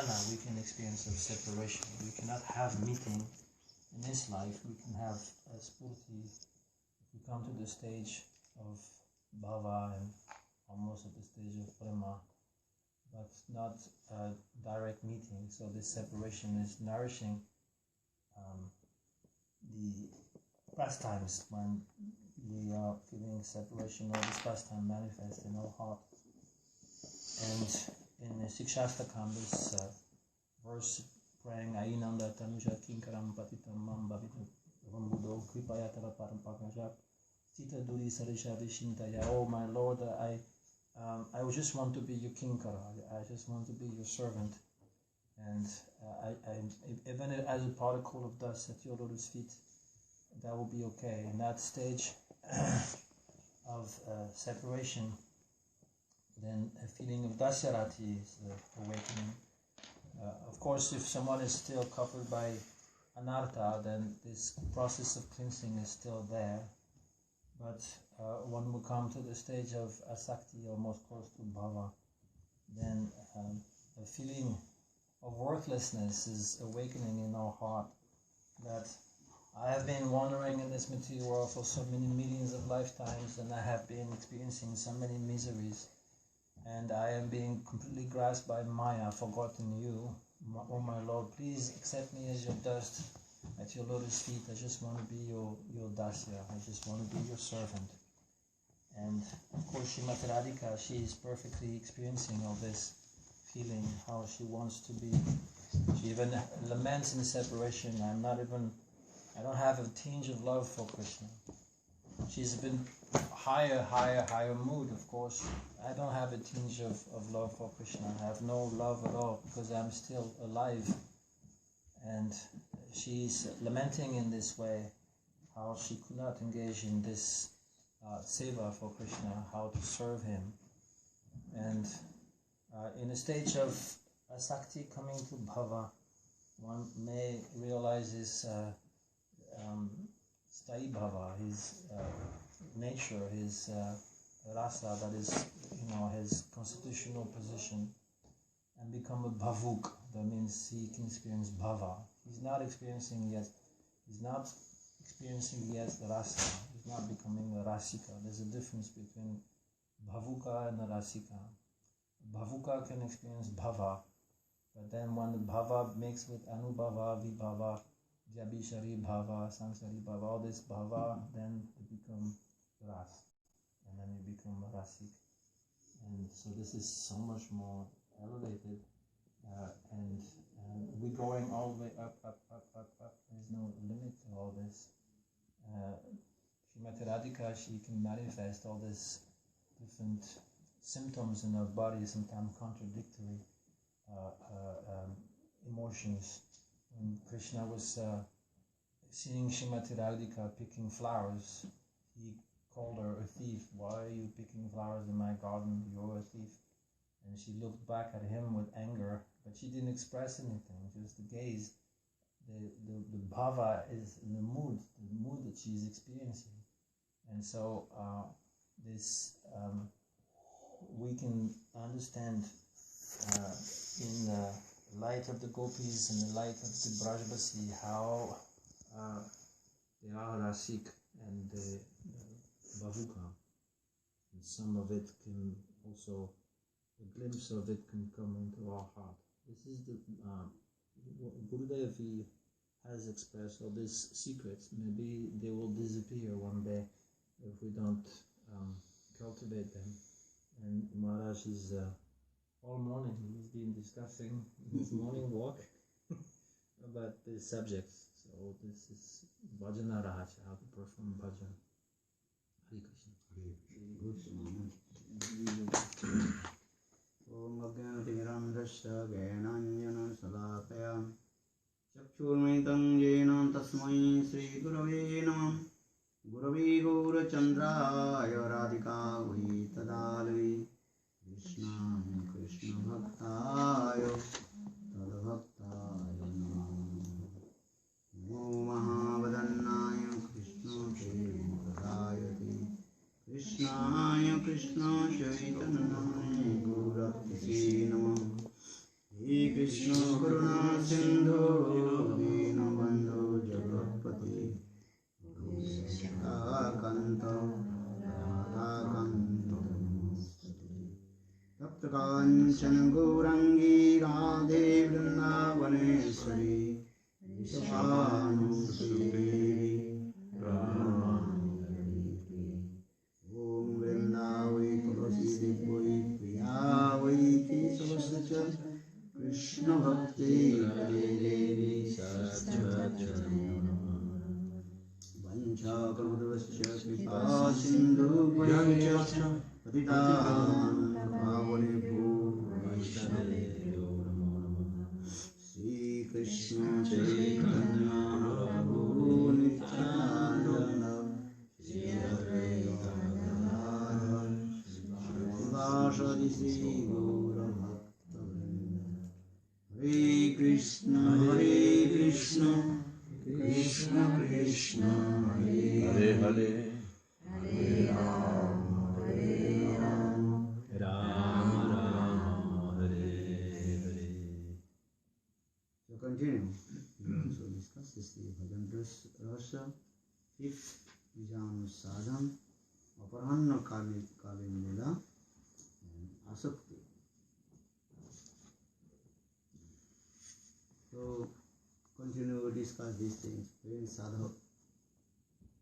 Milana, we can experience of separation. We cannot have meeting in this life. We can have a spurti if we come to the stage of bhava and almost at the stage of prema, but not a direct meeting. So this separation is nourishing the pastimes when we are feeling separation, or this pastime manifest in our heart. And in the Sikshastakam, this verse praying Ainanda Tanuja Kinkaram Patitam Mam Bhavitam Rambudo Kripayatara Parampakajap Sita Duri Sarisha Vishintaya. Oh my Lord, I just want to be your Kinkara, I just want to be your servant. And even as a particle of dust at your Lotus feet, that will be okay. In that stage of separation, then a feeling of dasyarati is awakening. Of course, if someone is still covered by anartha, then this process of cleansing is still there. But one will come to the stage of asakti, almost close to bhava, then a feeling of worthlessness is awakening in our heart, that I have been wandering in this material world for so many millions of lifetimes, and I have been experiencing so many miseries, and I am being completely grasped by Maya, forgotten you. Oh my Lord, please accept me as your dust at your lotus feet. I just want to be your dasya, I just want to be your servant. And of course Srimati Radhika, she is perfectly experiencing all this feeling, how she wants to be. She even laments in separation. I don't have a tinge of love for Krishna. She's been higher mood, of course. I don't have a tinge of love for Krishna. I have no love at all because I'm still alive. And she's lamenting in this way how she could not engage in this seva for Krishna, how to serve him. And in a stage of asakti coming to bhava, one may realize his sthai bhava, his nature, his rasa, that is, his constitutional position, and become a bhavuk. That means he can experience bhava. He's not experiencing yet the rasa. He's not becoming a rasika. There's a difference between bhavuka and a rasika. Bhavuka can experience bhava, but then when the bhava mixed with anubhava, vibhava, jabishari bhava, samsari bhava, all this bhava, then you become ras, and then you become rasik. And so this is so much more elevated, and we're going all the way up. There's no limit to all this. Srimati Radhika, she can manifest all this different symptoms in our body, sometimes contradictory emotions. When Krishna was seeing Srimati Radhika picking flowers, he called her a thief. Why are you picking flowers in my garden? You're a thief. And she looked back at him with anger, but she didn't express anything, just the gaze. The bhava is in the mood that she's experiencing. And so this we can understand in the light of the gopis and the light of the Brajbasi how they are rasik and bhavuka. And some of it can also, a glimpse of it can come into our heart. This is the Gurudev, he has expressed all these secrets. Maybe they will disappear one day if we don't cultivate them. And Maharaj is all morning he's been discussing in his morning walk about these subjects. So this is Bhajana Rahacha, how to perform bhajan. Hare Krishna. Om Agyanatimirandasya Gyananjana Salakaya Chakshurmitam Jena Tasmai Sri Gurave Namah Gurave Gaurachandraya Radhika Tadalvi Krishna Krishna Bhaktaya Tadbhaktaya Namah Namo Mahavadannaya Krishna Premodayate Krishnaya Krishna Chaitanya Gaurabhise Namah He Krishna Krishna करुणा सिंधु दीनबंधु जगत्पति कांत राधाकांत तप्त कांचन गौरांगी राधे वृंदावनेश्वरी विश्वानुसुते देवी ओम वृंदावै तुलसी देवी प्रिया वै केशवस्य च कृष्ण भक्ति देवी वंशाकल्पस्य कृपा सिन्धुभ्यश्च पतितानां पावनेभ्यो वैष्णवेभ्यो नमो नमः। श्रीकृष्ण चैतन्य प्रभु नित्यानन्द श्री अद्वैत गदाधर श्रीवासादि श्री गौरभक्तवृन्द। हरे Krishna Krishna Krishna Hare Hare Hare Ram Ram Ram Hare Hare. So continue. We also discuss this bhajan rasa. Fifth Vijanu sadhan, aparanna kalin lila, and asakti. So continue to discuss these things. When sadhak,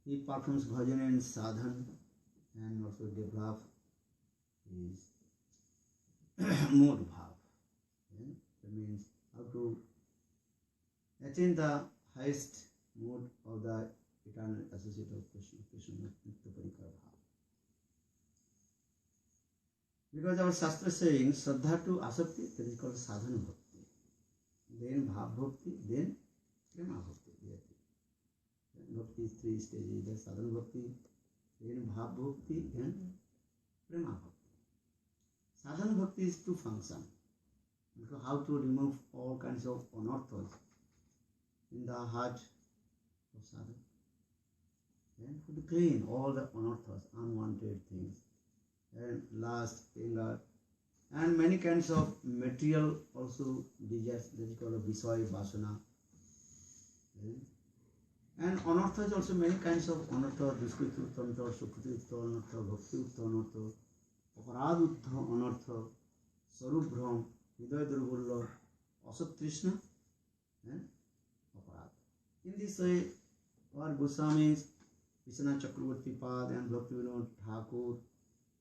he performs bhajan and sadhan and also develop his mood bhav. Yeah? That means how to attain the highest mood of the eternal associate of Krishna, Krishna Nitya Parikara bhav. Because our Shastra saying Shraddha to Asakti, that is called sadhana bhakti. Then bhav bhakti, then prema bhakti. Bhakti is three stages. There is sadhana bhakti, then bhav bhakti, and prema bhakti. Sadhana bhakti is to function. Because how to remove all kinds of anarthas in the heart of sadhana. Then to clean all the anarthas, unwanted things. And last, anger. And many kinds of material also desires, that is called a Visaya Vasana. And anartha is also many kinds of anartha, Duskritu Uttanartha, Sukritu Uttanartha, Bhakti Uttanartha, Aparadutta Anartha, Sarubhram, Hidaya Durgulla, Asat Krishna, and Aparad. In this way, our Goswamis, Vishwanath Chakravarti Pad and Bhaktivinoda Thakur,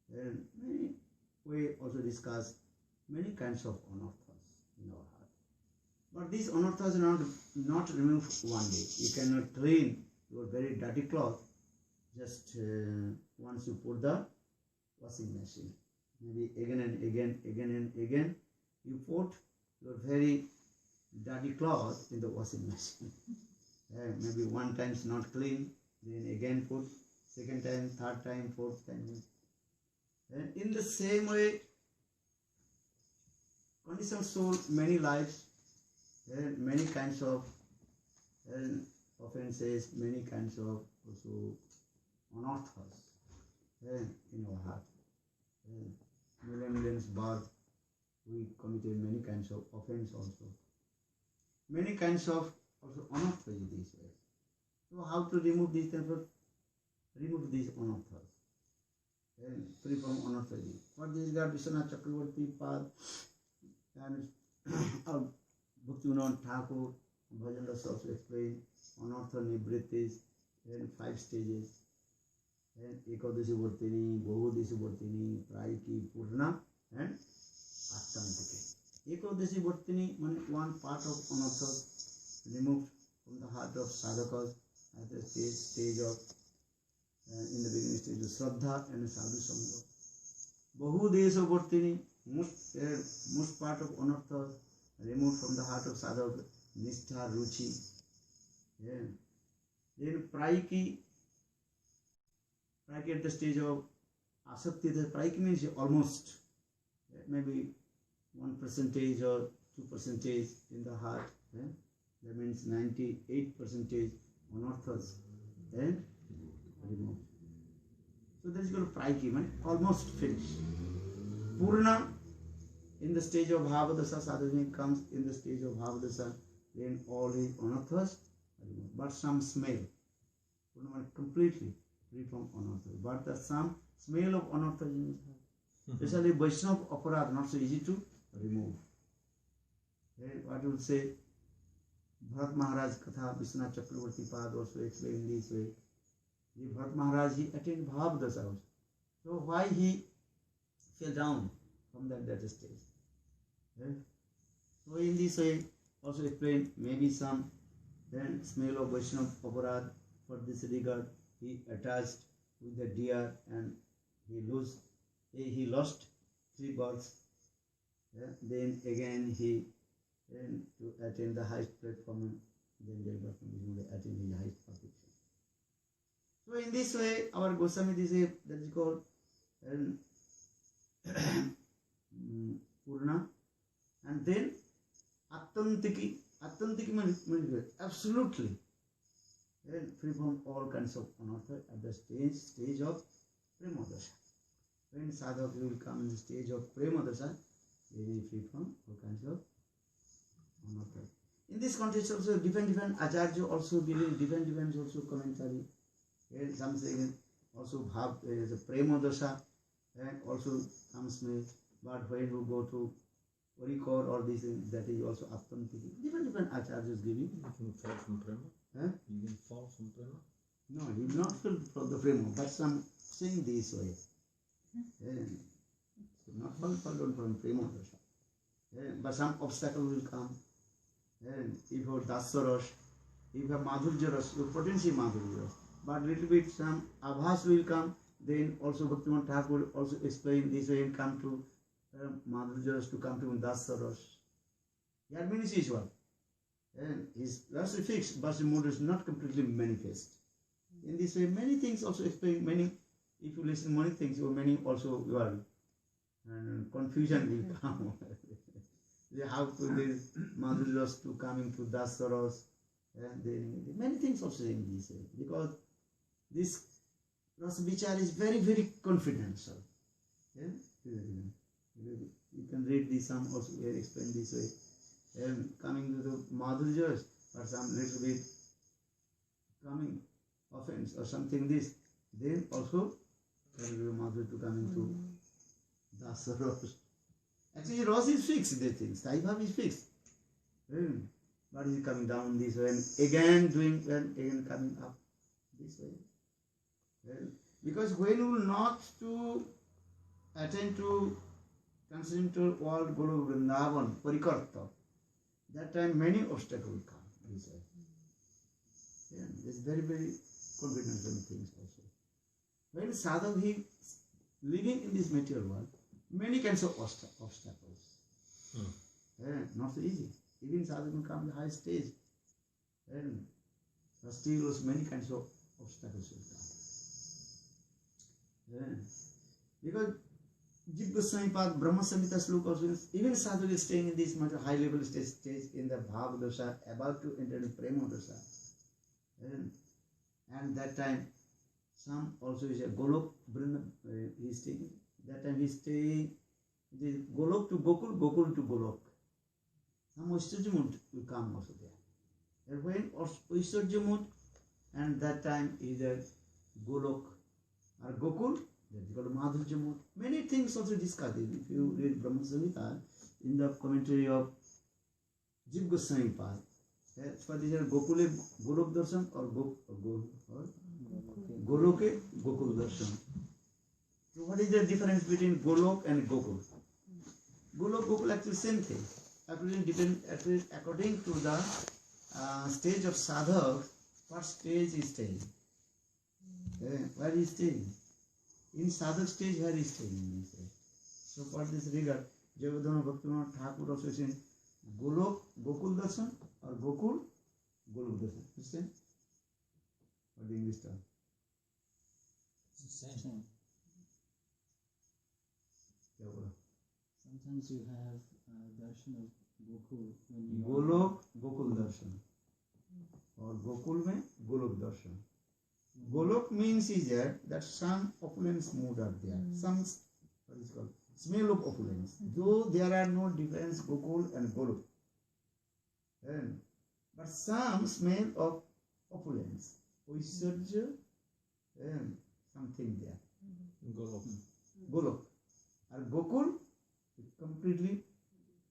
and many, we also discuss many kinds of anarthas in our heart. But these anarthas are not removed one day. You cannot clean your very dirty cloth just once you put the washing machine. Maybe again and again, you put your very dirty cloth in the washing machine. Maybe one time is not clean, then again put, second time, third time, fourth time. And in the same way, conditioned soul, many lives, and many kinds of offenses, many kinds of also anarthas in our heart. Millions birth, we committed many kinds of offense also. Many kinds of also anarthas in this way. So how to remove these anarthas? Remove these anarthas. And free from anarthas. For this God Vishwanath Chakravarti Pad and Bhaktivinoda Thakur, Bhajan Rasa also explained anartha nivrittis and 5 stages. And Ekadashi Vartini, Bahudashi Vartini, Praiki, Purna, and Attantiki. Ekadashi Vartini means one part of anartha removed from the heart of sadhakas at the stage of in the beginning stage of Shraddha and Sadhu Sangha. Bahudesha Vartini, most part of anarthas removed from the heart of sadhaka, Nishtha, Ruchi. Yeah. Then Praiki at the stage of Asakti, the Praiki means almost maybe 1% or 2% in the heart. That means 98% anarthas then removed. So that is called Praiki, almost finished. Purna In the stage of Bhavadasa, sadhana comes in the stage of Bhavadasa, then all his anarthas are removed. But some smell, completely free from anarthas. But the some smell of anarthas in his heart. Especially Vaishnava aparad, not so easy to remove. What you will say, Bharat Maharaj Katha, Vishwanath Chakravarti Pad also explained this way. Bharat Maharaj, he attained Bhavadasa also. So why he fell down from that stage? So in this way, also explained, maybe some then smell of Vaishnava aparad. For this regard, he attached with the deer and he lost 3 births. Then again he to attain the highest platform, then they attain the highest perfection. So in this way, our Goswami, this is that is called Purna, and then Attantiki means absolutely free from all kinds of anartha at the stage of Premadasa. When sadhak will come in the stage of Premadasa, they will be free from all kinds of anartha. In this context also, different acharya also giving different also commentary. Some say also bhav the Premadasa also comes with, but when you go to Orikor or this, that is also Attantiki. Different acharyas giving. You can fall from Prema. You can fall from Prema. No, you will not fall from the Prema, but some saying this way. Not fall down from Prema. But some obstacle will come. And if you have Dasaras, if you have Madhurjaras, you potentially Madhurjaras. But little bit some Abhas will come, then also Bhaktivinoda Thakur also explain this way and come to Madhurjaras to come to Dasaras. That means is what? And his that's fixed, but the mood is not completely manifest. In this way, many things also explain, many, if you listen many things, many also you are, and confusion will come. How to this Madhurjas to coming to Dasaras, and then many things also in this way, because this Rasa Vichar is very confidential. You can read this, some also explain this way. And coming to the Madhurjas, or some little bit coming offense or something this, then also Madhur to coming to Dasaras. Actually, Ras is fixed, the things. Saibhav is fixed. But he is coming down this way and again doing and again coming up this way. Because when you will not to attend to transcendental world Guru Vrindavan, Parikarta, that time many obstacles will come this way. There's very confidential things also. When sadhak he living in this material world, many kinds of obstacles. Not so easy. Even sadhak will come to the high stage, and still many kinds of obstacles will come. Because Jiva Goswami Pad, Brahma Samhita Sloka also, even sadhak is staying in this much high level stage in the Bhava Dosha, about to enter in Prema Dosha. And that time, some also is a Golok, he is staying. That time he is staying, it is Golok to Gokul, Gokul to Golok. Some Oishtarjamut will come also there. And when Oishtarjamut, and that time is a Golok or Gokul, that is called Madhurjamut. Many things also discussed. If you read Brahma Samhita, in the commentary of Jiva Goswami Pad, for this Gokule Golok Darshan or Goloke Gokul Darshan. So what is the difference between Golok and Gokul? Golok, Gokul actually same thing. According to the stage of sadhak, what stage is staying? Where is staying? In sadhak stage, where is staying? So for this regard, Jayavardhana Bhaktivinoda Thakur also saying Golok, Gokul Darshan or Gokul, Golok Darshan. Understand? What the English term? It's the same. Sometimes you have darshan of Gokul when you Golok, Gokul Darshan. Or Gokul mein Golok Darshan. Golok means is that some opulence mood are there. Some what is called smell of opulence. Though there are no difference Gokul and Golok. But some smell of opulence. Oishwarya, something there. Golok. And Gokul is completely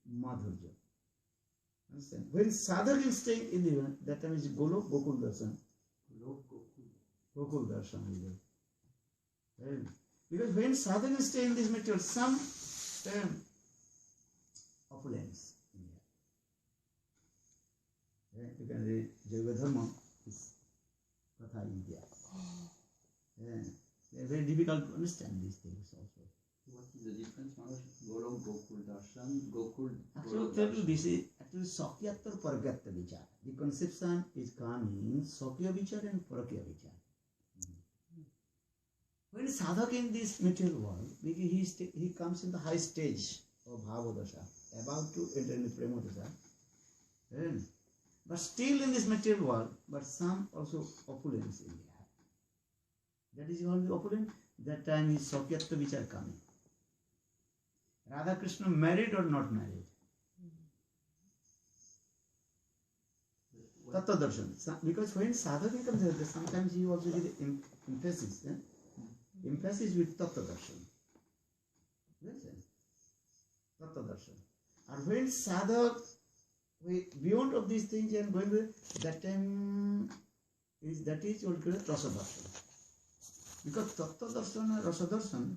Madhurya. Understand? When sadhak is staying in the heaven, that time is Golok, Gokul Darshan. Gokul Darshan is there. Because when sadhak is staying in this material, some opulence in there. You can read Jaiva is Katha in there. They're very difficult to understand these things also. What is the difference, Maharaj? Golok, Gokul Darshan, Gokul, Actually, tell you this is actually Sakyatta Paragatta Vichar. The conception is coming Sakya Vichar and Parakya Vichar. When sadhak in this material world, he comes in the high stage of Bhavadasha, about to enter in the Premadasha. But still in this material world, but some also opulence in there. That is only opulence. That time is Sakyatta Vichar coming. Radha Krishna married or not married? Tattva darshan. Because when sadhaka comes here, sometimes he also gives emphasis. Emphasis with tattva darshan. Listen. Tattva darshan. And when sadhak beyond of these things and going with that time that is what called rasa darshan. Because tattva darshan and rasa darshan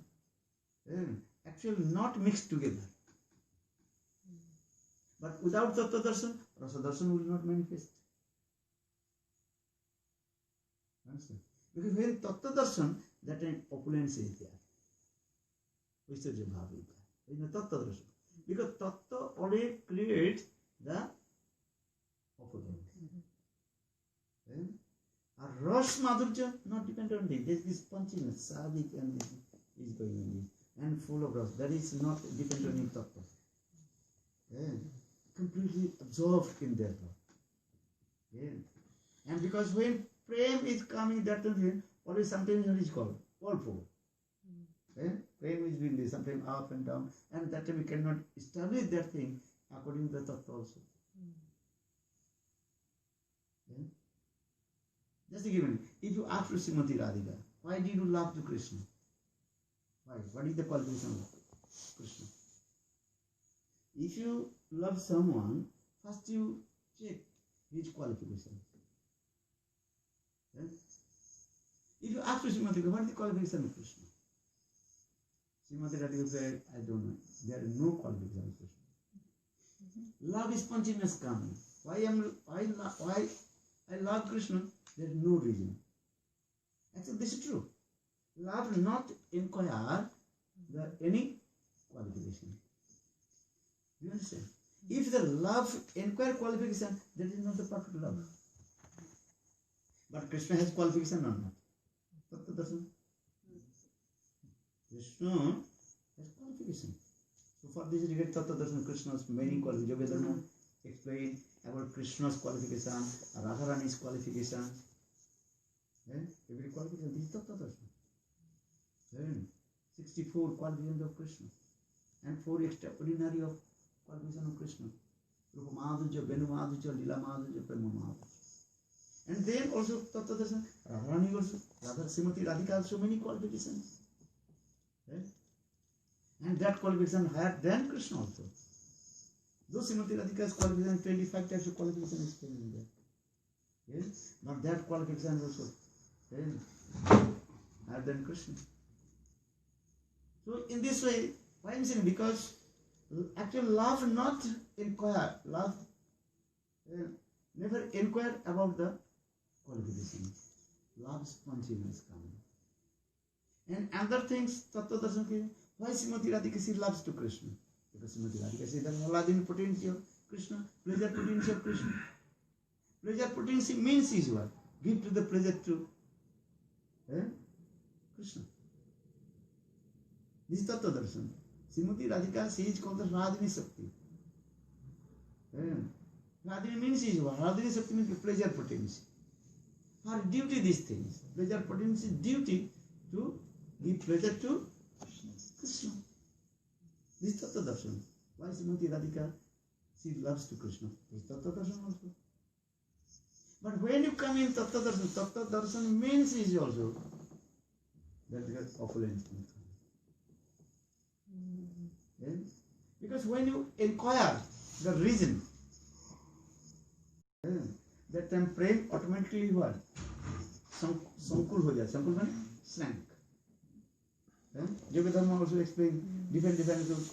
actually not mixed together. But without tattva darshan, rasa darshan will not manifest. Understand? Because when tattva darshan, that time opulence is there. Vaishtarya bhava is there. In the tattva darshan. Because tattva already creates the opulence. A Ras Madhurya not dependent on this. There is this punchiness, sadik and is going on and full of rasa. That is not dependent on tattva. Completely absorbed in their thought. And because when prem is coming, that time always sometimes what is called whirlpool. Prem is being this, sometimes up and down, and that time we cannot establish that thing according to the tattva also. Just a given. If you ask to Srimati Radhika, why did you love to Krishna? Why? What is the qualification of Krishna? If you love someone, first you check his qualifications. If you ask to Srimati Radhika, what is the qualification of Krishna? Srimati Radhika said, I don't know. There is no qualification of Krishna. Love is spontaneous coming. Why I love Krishna? There is no reason. Actually, this is true. Love not inquire any qualification. Do you understand? If the love inquire qualification, that is not the perfect love. But Krishna has qualification or not? Tattva darshan. Krishna has qualification. So for this regard, Tattva darshan, Krishna's many qualifications. Yogadharma explained about Krishna's qualification, Radharani's qualification. Every qualification, this is Tattva darshan. 64 qualifications of Krishna and 4 extraordinary of qualification of Krishna. Rupa Madhurya, Venu Madhurya, Lila Madhurya, Prema Madhurya. And then also Tattva darshan, Radharani also, Radha Srimati Radhika also many qualifications. And that qualification higher than Krishna also. Though Srimati Radhika's qualification, 25 types of qualification is in there. But that qualification also higher than Krishna. So in this way, why I'm saying? Because actually love not inquire, love never inquire about the qualification. Love spontaneous coming. And other things, Tattva darshan, why Srimati Radhika she loves to Krishna? Because Srimati Radhika she does Aladin potency of Krishna, pleasure potency of Krishna. Pleasure potency means is what? Give to the pleasure to Krishna. This is Tattva darshan. Srimati Radhika, she is called the Radhini Sakti. Radhini means is what? Radhini Sakti means pleasure potency. Her duty these things. Pleasure potency duty to give pleasure to Krishna. This is Tattva Darshan. Why Srimati Radhika? She loves to Krishna. This is Tattva Darshan also. But when you come in Tattva Darshan means is also that is opulent. Yeah? Because when you inquire the reason, yeah, that time prem automatically what? Sankul ho jaya. Sankul means slank. Yeah? Yoga Dharma also explain different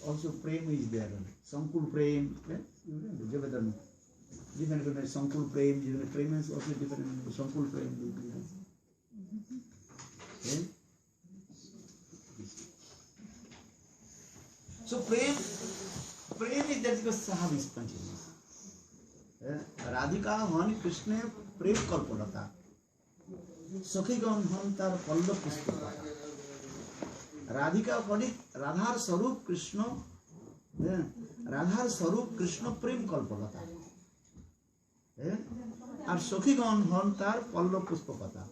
also prem is there. Sankul prem. Yeah? Yoga Dharma. Different Sankul prem. Different prem is also different. Sankul prem. Yeah? So prem is that because Sahav is consciousness. Radhika hon Krishna prem kalpalata. Sakhigan hon tar palla puspaka. Radhika honi Radhar Sarup Krishna. Radhar Sarup Krishna prem kalpalata. আর সখীগণ হন তার পল্লব পুষ্পকতা।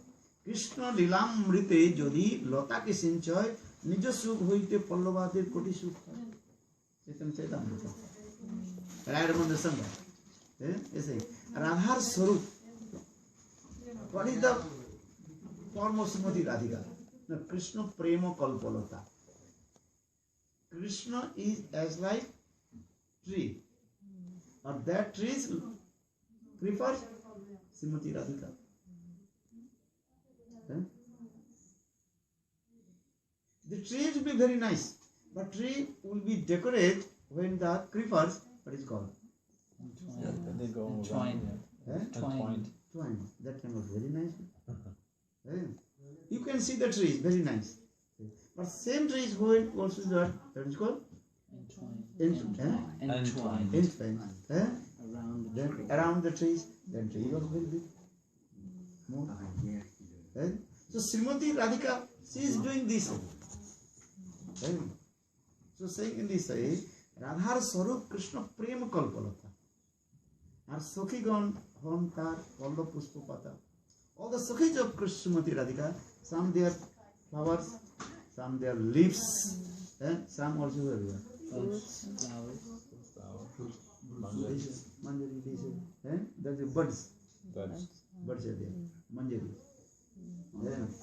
কৃষ্ণ লীলামৃতে যদি লতাকে সিঞ্চয় নিজ সুখ হইতে পল্লবাদের কোটি সুখ রাধার স্বরূপ what is the form of Srimati Radhika? Krishna prema kalpalata. Krishna is as like tree, or that tree prefers Srimati Radhika. The tree will be very nice, but tree will be decorated when the creepers, what is called? They go Twine. Twined. Twine. That kind of very nice. You can see the tree is very nice. But same tree is when also that is called? Entwined. Around the trees, then tree also very big. More. So Srimati Radhika, she is doing this. So saying in this way, Radhar Swarup Krishna Prema Kalpalata. Our Sakhigan hon tar palla puspapata. All the Sakhis of Srimati Radhika, some their flowers, some their leaves, some also everywhere. Manjari, that's the birds. Birds are there. Manjari.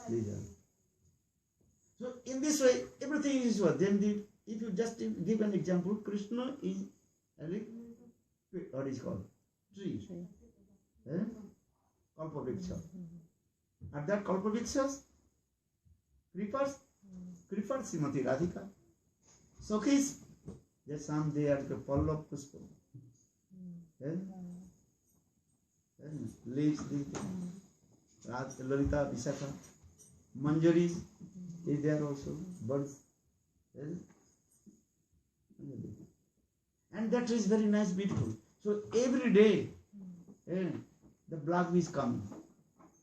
These are. So in this way, everything is what. Then if you just give an example, Krishna is what is called? Tree. Kalpavriksha. And that Kalpavrikshas prefers Srimati Radhika. Sakhis, that some they are the Pallab Puspa. Leaves, Lalita, Visakha, Manjari is there also, birds. And that is very nice, beautiful. So every day, the black bee is coming.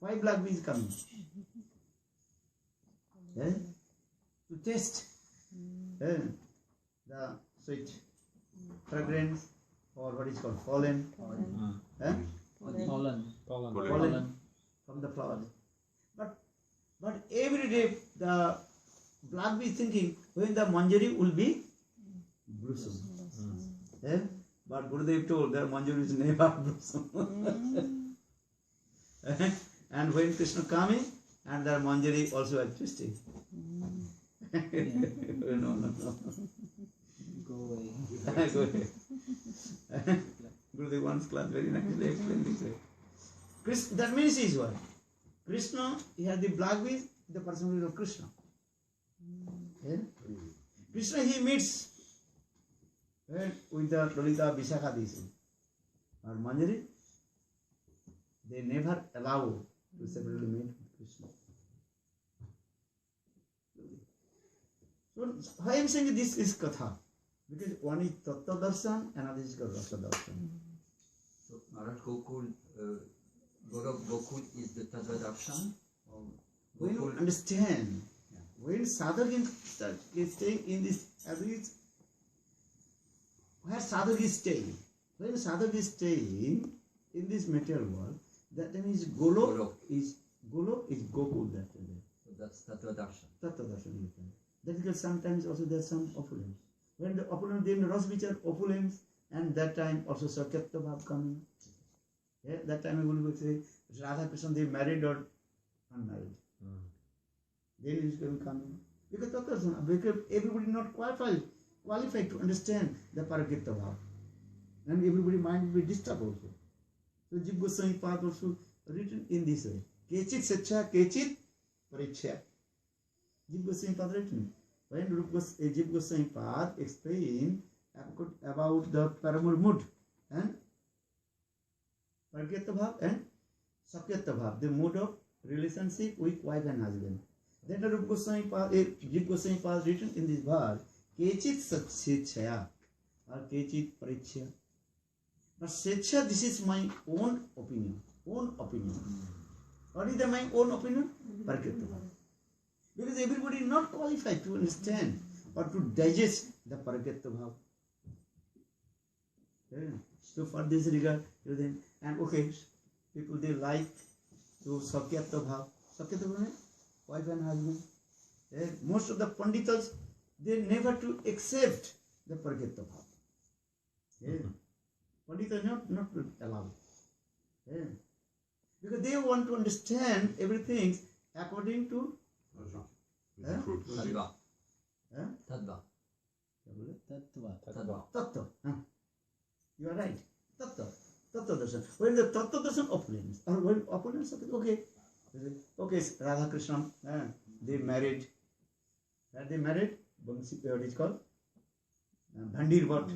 Why black bee is coming? To taste the sweet fragrance or what is called pollen. Pollen from the flowers. But every day the black bee is thinking when the manjari will be blossom. But Gurudev told that manjari is never blossom. And when Krishna coming, and the manjari also are twisting. No. Go away. Go away. Gurudev once class very nicely explained this way. That means is what? Krishna, he has the black bees, the personality of Krishna. Krishna, he meets with the Lalita Visakha Disi. Or Manjari, they never allow to separately meet with Krishna. So, why I am saying this is Katha? Because one is Tattva Darshan, another is Rasa Darshan. So, Maharaj Gokul, Gokul is the Tattva Darshan? When you understand, when sadhak is staying in this, where sadhak is staying, when sadhak is staying in this material world, that means Golok is Gokul. That So that's Tattva Darshan. Tattva Darshan. That is because sometimes also there is some opulence. When the opulence, then Ras Vichar, opulence, and that time also Sakyatva Bhav coming. Yeah, that time we will say Radha Krishna, they married or unmarried. Then it is going to come in. Because everybody not qualified to understand the Parakirta Bhav. And everybody mind will be disturbed also. So Jiva Goswami Pad also written in this way. Kechit Sacha, Kechit Parichya. Jiva Goswami Pad written. When Jiva Goswami Pad explain about the Paramur mood and Parakirta Bhav and Sakyatva Bhav, the mode of relationship with wife and husband. Then the Jiva Goswami Pad written in this verse, Kechit Sechaya or Kechit Parichya. But Secha, this is my own opinion. What is my own opinion? Parakirta Bhav. Because everybody is not qualified to understand or to digest the Parakirta Bhav. Yeah. So for this regard, and okay, people they like to Sakyatva Bhav. Sakyatva Bhav means wife and husband. Yeah. Most of the Panditas, they never to accept the Parakirta Bhav. Yeah. Panditas not allowed. Yeah. Because they want to understand everything according to Tattva. Tattva. You are right. Tattva darshan. When the Tattva darshan opulence, or when opulence, okay, Radha Krishna, they married. What is called? Bhandir Bhatt.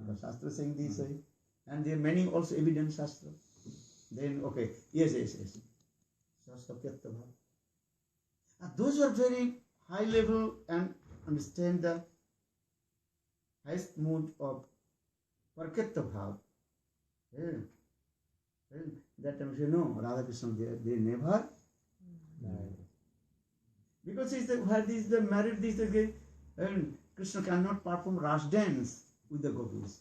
The Shastra saying this way. And there are many also evident Shastra. Then, okay, yes. Sakyatva Bhav. Those are very high level and understand the highest mood of Parakirta Bhav. That time you know, Radha Krishna, they never married. Because where is the married this again, and Krishna cannot perform Ras dance with the gopis.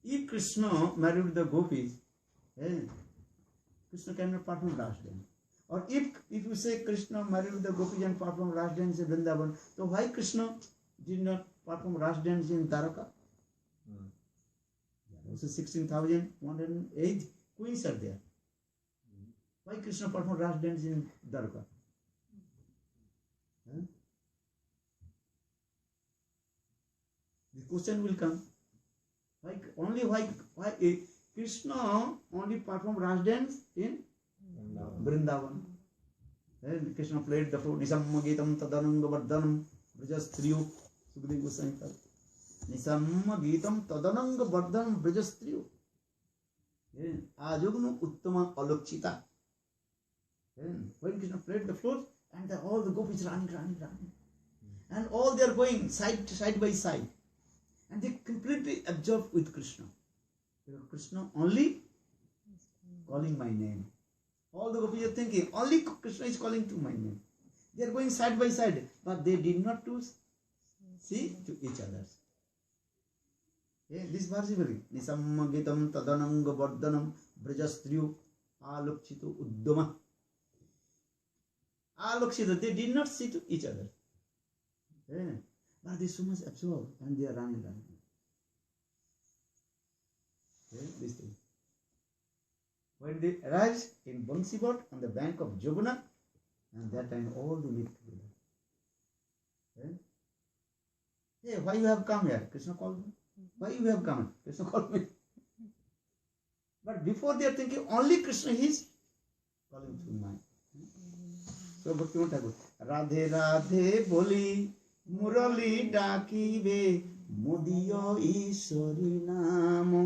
If Krishna married with the gopis, Krishna cannot perform Ras dance. Or if you say Krishna married with the gopis and perform Ras dance in Vrindavan, so why Krishna did not perform Ras dance in Dwaraka? Also 16,108 queens are there. Why Krishna performed Ras dance in Dwaraka? The question will come. Why Krishna only performed Ras dance in Vrindavan? Then Krishna played the flute. Nisamma Gitam Tadananga Vardhanam Brajastriyo. Sukadeva Goswami Pad. Nisamma Gitam Tadananga Vardhanam Brajastriyo. Ajugnu Uttama Alokchita. When Krishna played the flute, and all the gopis running. And all they are going side by side. And they completely absorbed with Krishna. Krishna only calling my name. All the gopis are thinking, only Krishna is calling to my name. They are going side by side, but they did not to see to each other. This verse is very Nisamma Gitam Tadananga Vardhanam Brajastriyo Alokchito Uddama. Alokchito, they did not see to each other. But they so much absorbed and they are running. This thing. When they arrived in Bansibot on the bank of Jabuna, and that time all they meet together. Hey, why you have come here? Krishna called me. Why you have come? Krishna called me. But before they are thinking, only Krishna is calling through mind. So Bhaktivinoda Thakur, Radhe Radhe Boli Murali Dakive Modiyo Ishwari Namo.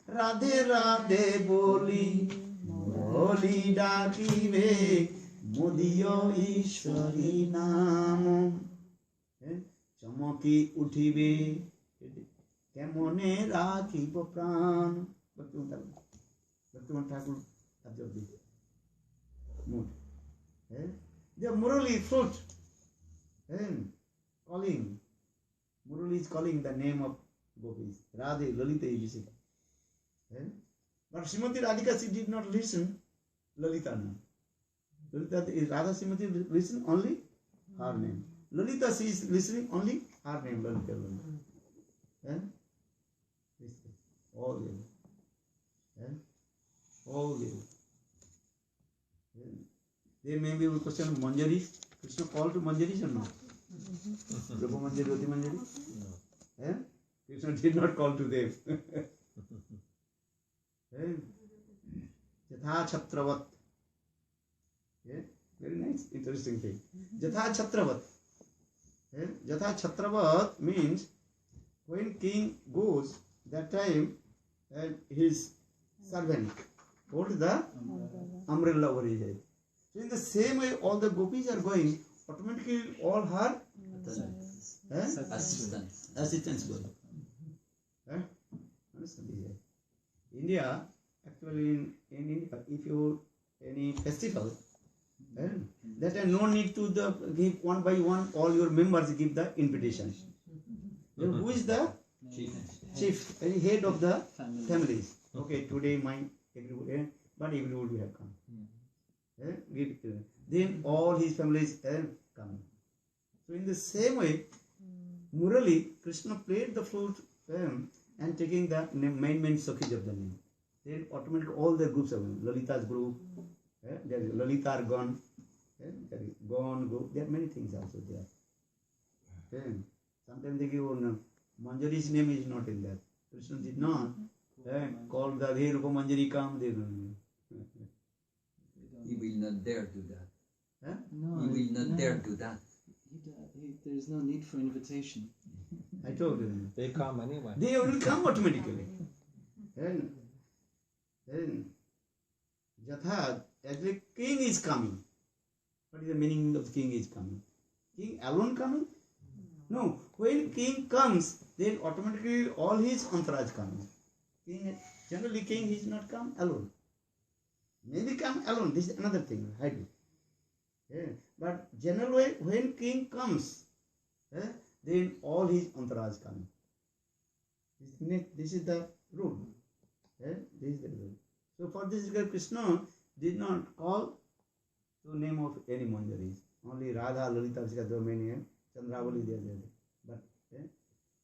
Radhe Radhe Boli Murali Dakive Modiyo Ishwari Namo. Chamaki Uthibe Kemone Rakhi Popran. Bhaktivinoda Thakur observed this mood. The Murali fruit. Calling. Murali is calling the name of gopis. Radhe, Lalita you say. But Srimati Radhika, she did not listen Lalita name. Lalita is Radha Srimati listen only her name. Lalita, she is listening only her name Lalita Vrindavan. And all yellow. And all yellow. There may be a question of Manjaris. Krishna called to Manjaris or not? Rupa Manjari, Rati Manjari? No. And Krishna did not call to them. Jatha Chhatravat. Yeah? Very nice, interesting thing. Jatha Chhatravat. Yeah? Jatha Chhatravat means when king goes, that time his servant hold the umbrella over his head. So in the same way, all the gopis are going, automatically all her assistants going. India, actually in India, if you any festival, that time no need to give one by one, all your members give the invitation. Then who is the chief, any head of the families? Okay, today my everybody, but everybody have come. Then all his families come. So in the same way, Murali, Krishna played the flute and taking the main Sakhis of the name. Then automatically all the groups are going. Lalita's group, there is Lalita are gone, there is gone group. There are many things also there. Sometimes they give Manjari's name is not in that. Krishna did not call the Rupa Manjari come. He will not dare do that. No, He will not dare do that. There is no need for invitation. I told you. They come anyway. They will come automatically. And Jatha, actually king is coming. What is the meaning of king is coming? King alone coming? No. When king comes, then automatically all his entourage coming. Generally king is not come alone. Maybe come alone. This is another thing. Hide it. But generally when king comes, then all his entourage coming. This is the rule. This is the rule. So for this Krishna did not call the name of any Manjaris. Only Radha, Lalita, there are many, Chandravali they are there.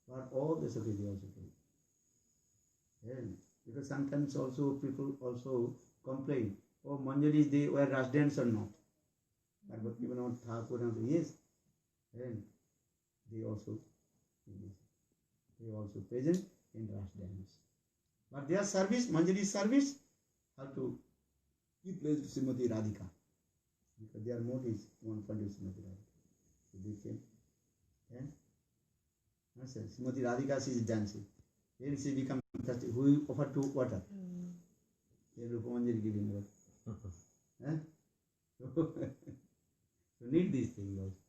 But all the Sakhis they also told. Because sometimes also people also complain, oh Manjaris they wear rash dance or not. But Bhaktivinoda Thakur and yes, and they also present in rash dance. But their service, Manjari's service, have to give place to Srimati Radhika. Because their mode is one point is Srimati Radhika. So they came. Srimati Radhika, she is dancing. Then she becomes thirsty. Who offered to water? Then Rupa Manjari giving water. So need these things also.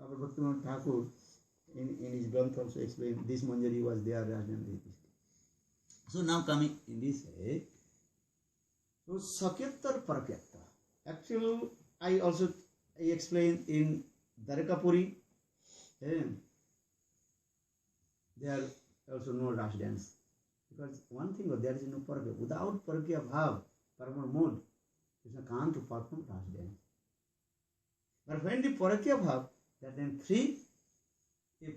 Our Bhaktivinoda Thakur in his Granth also explained this Manjari was there. So now coming in this way, so Sakyatar Parakyata. Actually, I explained in Dwarakapuri, there also no rash dance. Because one thing, there is no Parakya. Without Parakya Bhav, Parama mode, Krishna can't perform rash dance. But when the Parakya Bhav, that then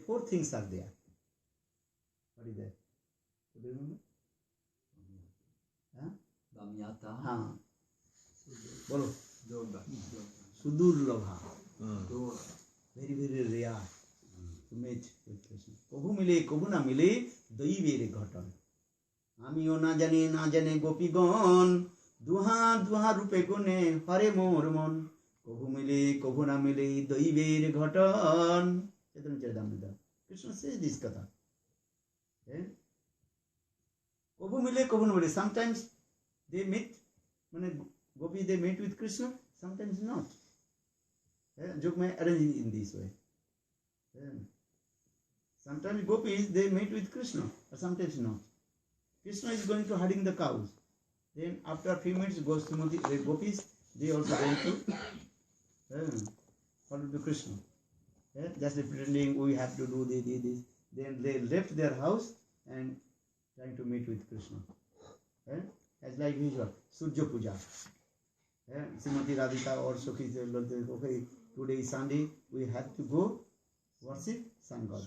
four things are there. What is that? Do you remember? Damyata. Bolo. Sudurlabha. Very, very rare to meet with Krishna. Kabhu mile, kabhu na mile, daivere ghatan. Amiyo na jane gopigon, duha rupe gune, hare mor mon. Kabhu mile, kabhu na mile, daivere ghatan. Chaitanya Charitamrita. Krishna says this katha. Kabhu mile, kabhu na mile. Sometimes they meet, gopis they meet with Krishna, sometimes not. Jog may arrange in this way. Sometimes gopis they meet with Krishna, or sometimes not. Krishna is going to herding the cows. Then after a few minutes goes to the gopis, they also going to follow to Krishna. Just pretending we have to do this. Then they left their house and trying to meet with Krishna. As like usual, Surya Puja. Srimati Radhika or Sakhi, okay, today is Sunday, we have to go worship sun god.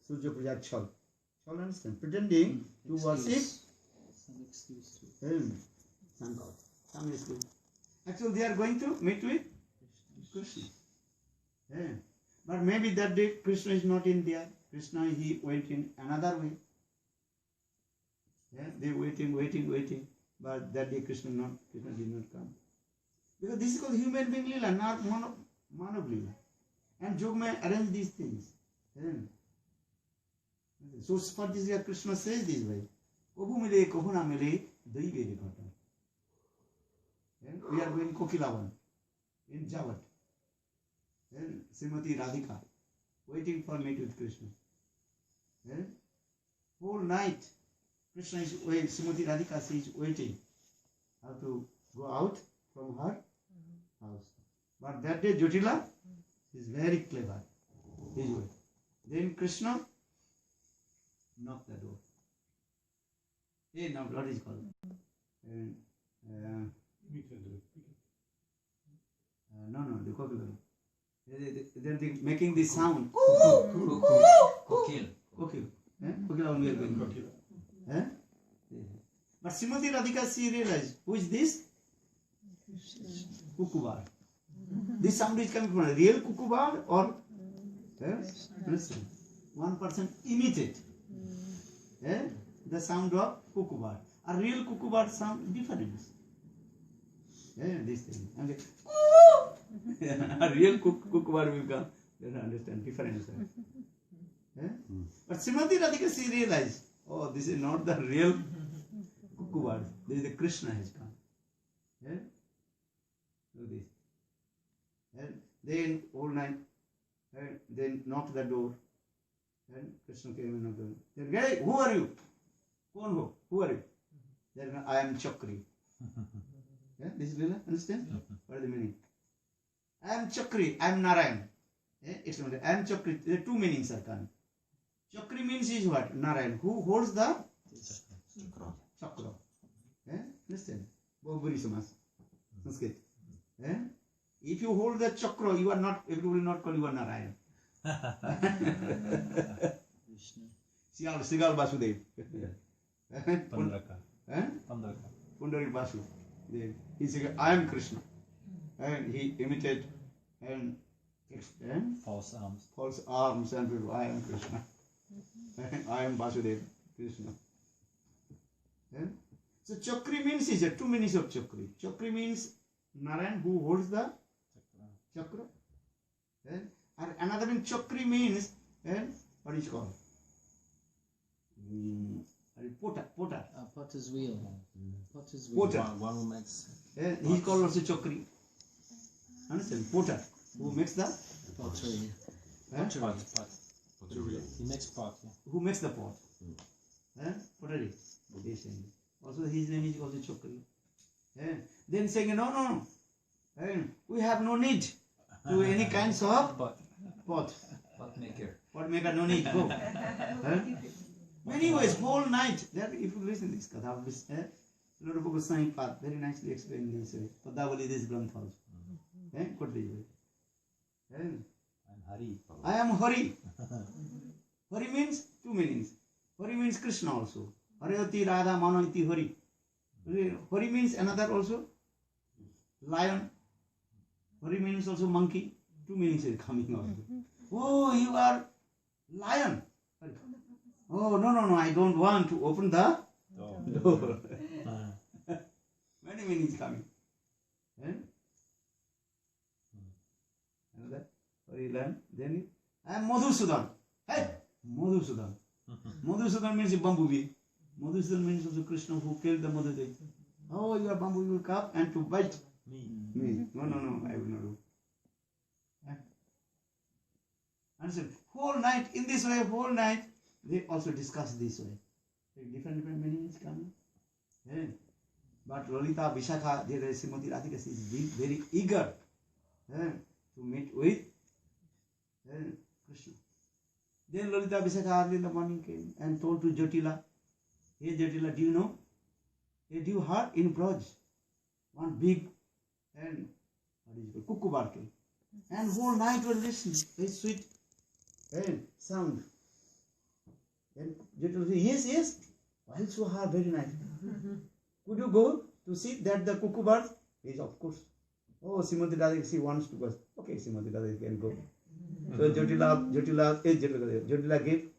Surya Puja Chal. Chal, understand? Pretending to worship Some excuse to sun god. Some excuse. Actually, they are going to meet with Krishna. But maybe that day Krishna is not in there. Krishna, he went in another way. They waiting. But that day Krishna did not come. Because this is called human being lila, not manav lila. And Jog may arrange these things. So for this year Krishna says this way. Kabhu mile, kabhu na mile, dai gere ghata. We are going Kokilavan in Javat. Srimati Radhika waiting for meet with Krishna. Whole night Krishna is waiting. Srimati Radhika is waiting how to go out from her house. But that day Jotila is very clever. His way. Then Krishna knocked the door. Now what is called? No, the Kokilavan. They're making this sound. Kokil. Okay. Kokilavan we are going. But Srimati Radhika, she realized, who is this? Kukubar. This sound is coming from a real Kukubar or listen, one person imitate the sound of Kukubar. A real Kukubar sound different. This thing. A real Kukubar will come. They don't understand difference. But Srimati Radhika, she realized, oh, this is not the real Kukubar. This is the Krishna has come. Do this. Then all night, then knocked the door. And Krishna came and knocked the door. Then, hey, who are you? Who are you? Then I am Chakri. This is Lila, understand? What is the meaning? I am Chakri, I am Narayan. It's not I am Chakri. There are two meanings are coming. Chakri means is what? Narayan. Who holds the chakra? Understand? Bahubari Samas. Sanskrit. If you hold the chakra, you are not, everybody will not call you a Narayan. Sigal Basudev. Pundarik Basu. He said, I am Krishna. And he imitated and False arms and people, I am Krishna. I am Vasudev, Krishna. So Chakri means is there two meanings of Chakri. Chakri means Narayan who holds the chakra. And another means Chakri means what is it called? Potter. Potter's wheel. Potter's wheel. Potter. One who makes He called also Chakri. Understand? Potter who makes the pottery. pottery. He makes pot. Yeah. Who makes the pot? Pottery. Also his name is also Chakri. Then saying no. We have no need to any kinds of pot. Pot maker. Pot maker no need. Go. Many ways, whole night. There, if you listen to this Katha, Lord Goswami Pad very nicely explained this way. Padavali this Granth also. What do you I'm Hari. I am Hari. Hari means two meanings. Hari means Krishna also. Harayati Radha Mananiti Hari. Hari means another also. Lion. Hari means also monkey. Two meanings are coming out. Oh, you are lion. Oh, no, I don't want to open the door. Many meanings coming. Another? Hari lion. Then I am Madhusudan. Hey, Madhusudan. Madhusudan means a bumblebee. Madhusudan means also Krishna who killed the Madhusudan. Oh, you are bumblebee will come and to bite me. No, I will not do. Understand? Whole night, in this way, whole night, they also discuss this way. Different meanings coming. But Lalita Vishakha, there is Srimati Radhika, is very eager to meet with Krishna. Then Lalita Vishakha early in the morning came and told to Jotila, hey Jotila, do you know? Hey, do you heard in Braj? One big and what is it called? Kukubar came. And whole night were listening. A sweet sound. And Jethro said, yes, yes. While so hard, very nice. Could you go to see that the cuckoo bird? He said, of course. Oh, Srimati Radhika, she wants to go. Okay, Srimati Radhika can go. So Jyotila gave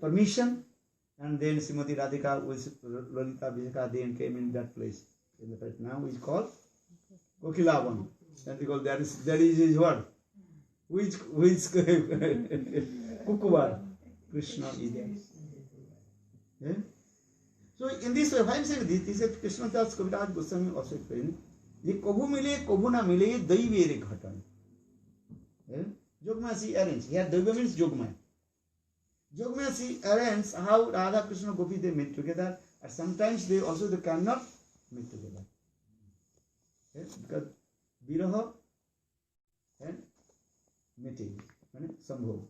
permission. And then Srimati Radhika with Lalita Vishaka then came in that place. In the place now is called Kokilavan. And because that is his word. Which Kukubar? Krishna is there. Yeah? So in this way, why I'm saying this is Krishna Das Kaviraj Goswami also explained. ये कभू मिले कभू ना मिले ये दैवेरे घटन जोगमा she arrange here daiva means jogma she arrange how Radha Krishna Gopi they meet together and sometimes they also they cannot meet together because viraha and meeting sambhog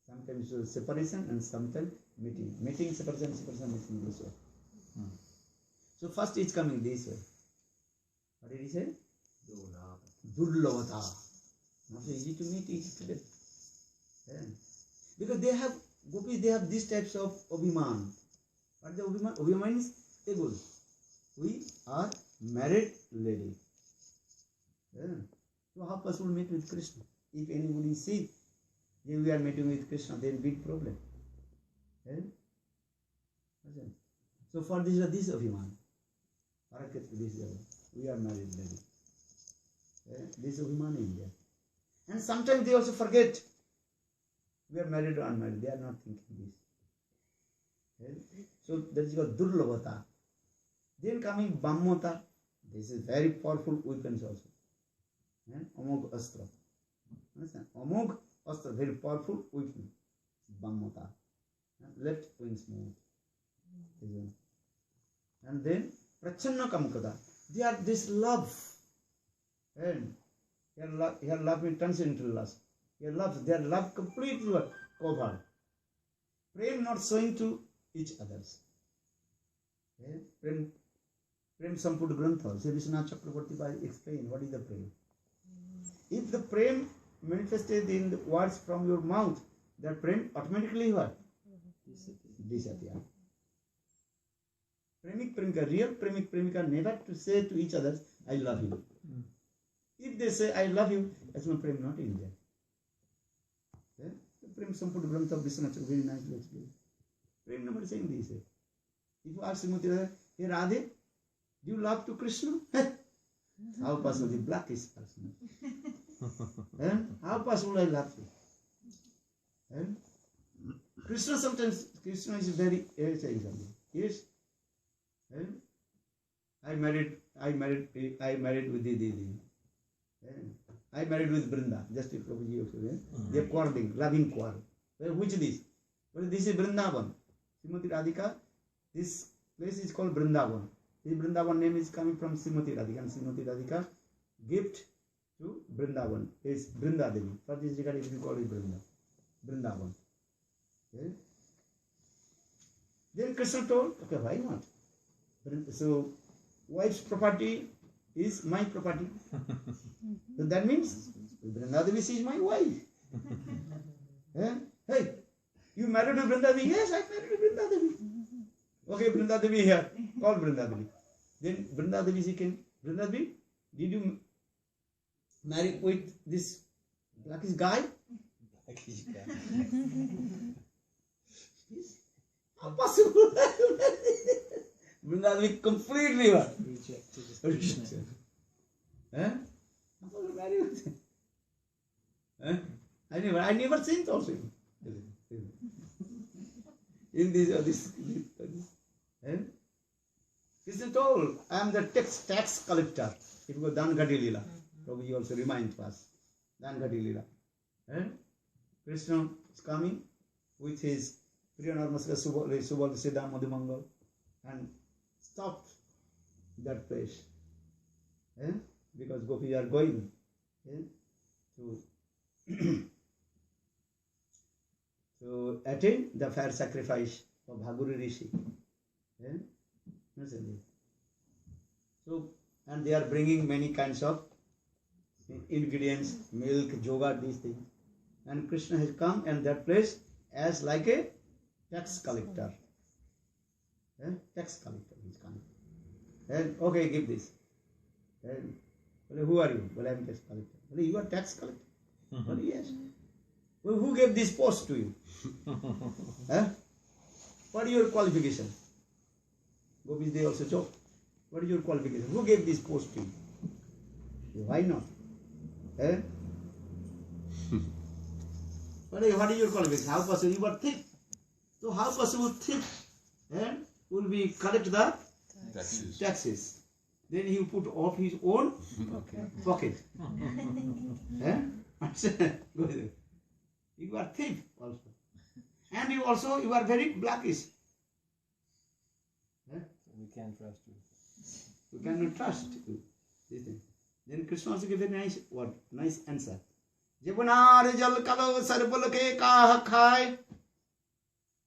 sometimes separation and sometimes meeting separation meeting this way so first it's coming this way. What did he say? Durlavata. Not so easy to meet, easy to get. Yeah. Because they have, gopis, they have these types of abhiman. What is the abhiman? Abhiman is ego. We are married lady. Yeah. So how possible to meet with Krishna? If anybody see, then we are meeting with Krishna, then big problem. Yeah. So for this abhiman. We are married lady. This is Abhiman in India. And sometimes they also forget we are married or unmarried. They are not thinking this. So that is called Durlavata. Then coming Bammota. This is very powerful weapons also. Amog Astra. Understand? Amog Astra, very powerful weapon. Bammota. Left wing smooth. And then Prachanna Kamkada. They are this love. And your love turns into lust. Your love, their love completely covered. Prem not showing to each others. Prem Sampud Grantha. Sri Vishwanath Chakravarti explain what is the prem. If the prem manifested in the words from your mouth, that prem automatically what? Disappear. Premik Premika, real Premik Premika never to say to each other, I love you. If they say, I love you, that's no Prem not in there. The Prem Sampurna Brahmata of Vishwanath, very nicely explained. Prem never saying this. If you ask Srimati Radha, hey Radhe, do you love to Krishna? How possible? The blackest person. How possible I love you? Krishna sometimes, Krishna is very saying something. Yes. I married with Didi. I married with Brinda. Just if Prabhuji also. They are quarreling, loving quarrel. Which is this? Well, this is Brindavan. Srimati Radhika. This place is called Brindavan. This Brindavan name is coming from Srimati Radhika. And Srimati Radhika gift to Brindavan is Brinda Devi. For this regard, if you call it Brindavan. Okay. Then Krishna told, okay, why not? So, wife's property is my property. So that means Brinda Devi is my wife. Hey, you married to Brinda Devi? Yes, I married to Brinda Devi. Okay, Brinda Devi here. Call Brinda Devi. Then Brinda Devi she came. Brinda Devi, did you marry with this blackish guy? Blackish guy. How possible? Brinda Devi completely what? Rejected. How will you marry with him? I never seen also. In this. Krishna told, I am the tax collector. It was Dangadi Lila. Prabhuji also reminds us. Dangadi Lila. Krishna is coming with his Priyanormasika Subal Siddha Madhumangal and stopped that place. Because gopis are going to attend the fire sacrifice of Bhaguri Rishi. So, and they are bringing many kinds of ingredients, milk, yogurt, these things. And Krishna has come and that place as like a tax collector. Tax collector is coming. And okay, give this. And well, who are you? Well, I am tax collector. Well, you are tax collector. Well, yes. Well, who gave this post to you? What is your qualification? Gopis, they also joke. What is your qualification? Who gave this post to you? Why not? What is your qualification? How possible you are thief? So how possible thief will be collect the taxes? Then he put off his own pocket. You are thief also. And you also, you are very blackish. We can't trust you. You cannot trust you. Then Krishna also gave a nice word, nice answer. Jabunar jal kalo sarbal ke kah khai.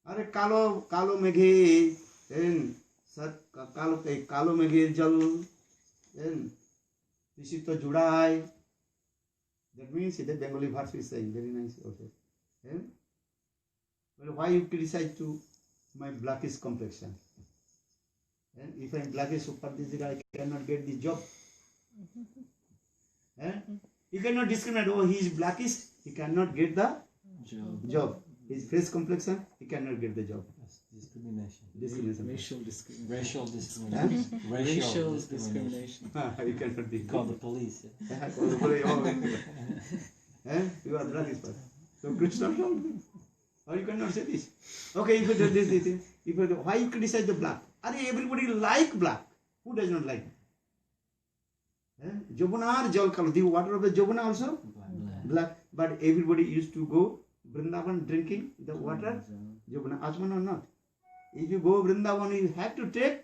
Are kalo meghe. Then kalo meghe jal. Then Visito Judai. That means the Bengali verse is saying very nice also. Well, why you criticize to my blackish complexion? If I am blackish super this I cannot get the job. You cannot discriminate. Oh, he is blackish, he cannot get the job. His face complexion, he cannot get the job. Discrimination. Racial discrimination. Racial discrimination. Racial discrimination. You cannot be. Call the police. Call the police. You are blackish person. So Krishna told me. Or you cannot say this. Okay, if you do this thing, if you do, why you criticize the black? Are everybody like black? Who does not like? Jobunar Jal Kalo, the water of the Jobuna also? Black. But everybody used to go Vrindavan drinking the water. Jobuna, Achman or not? If you go Vrindavan, you have to take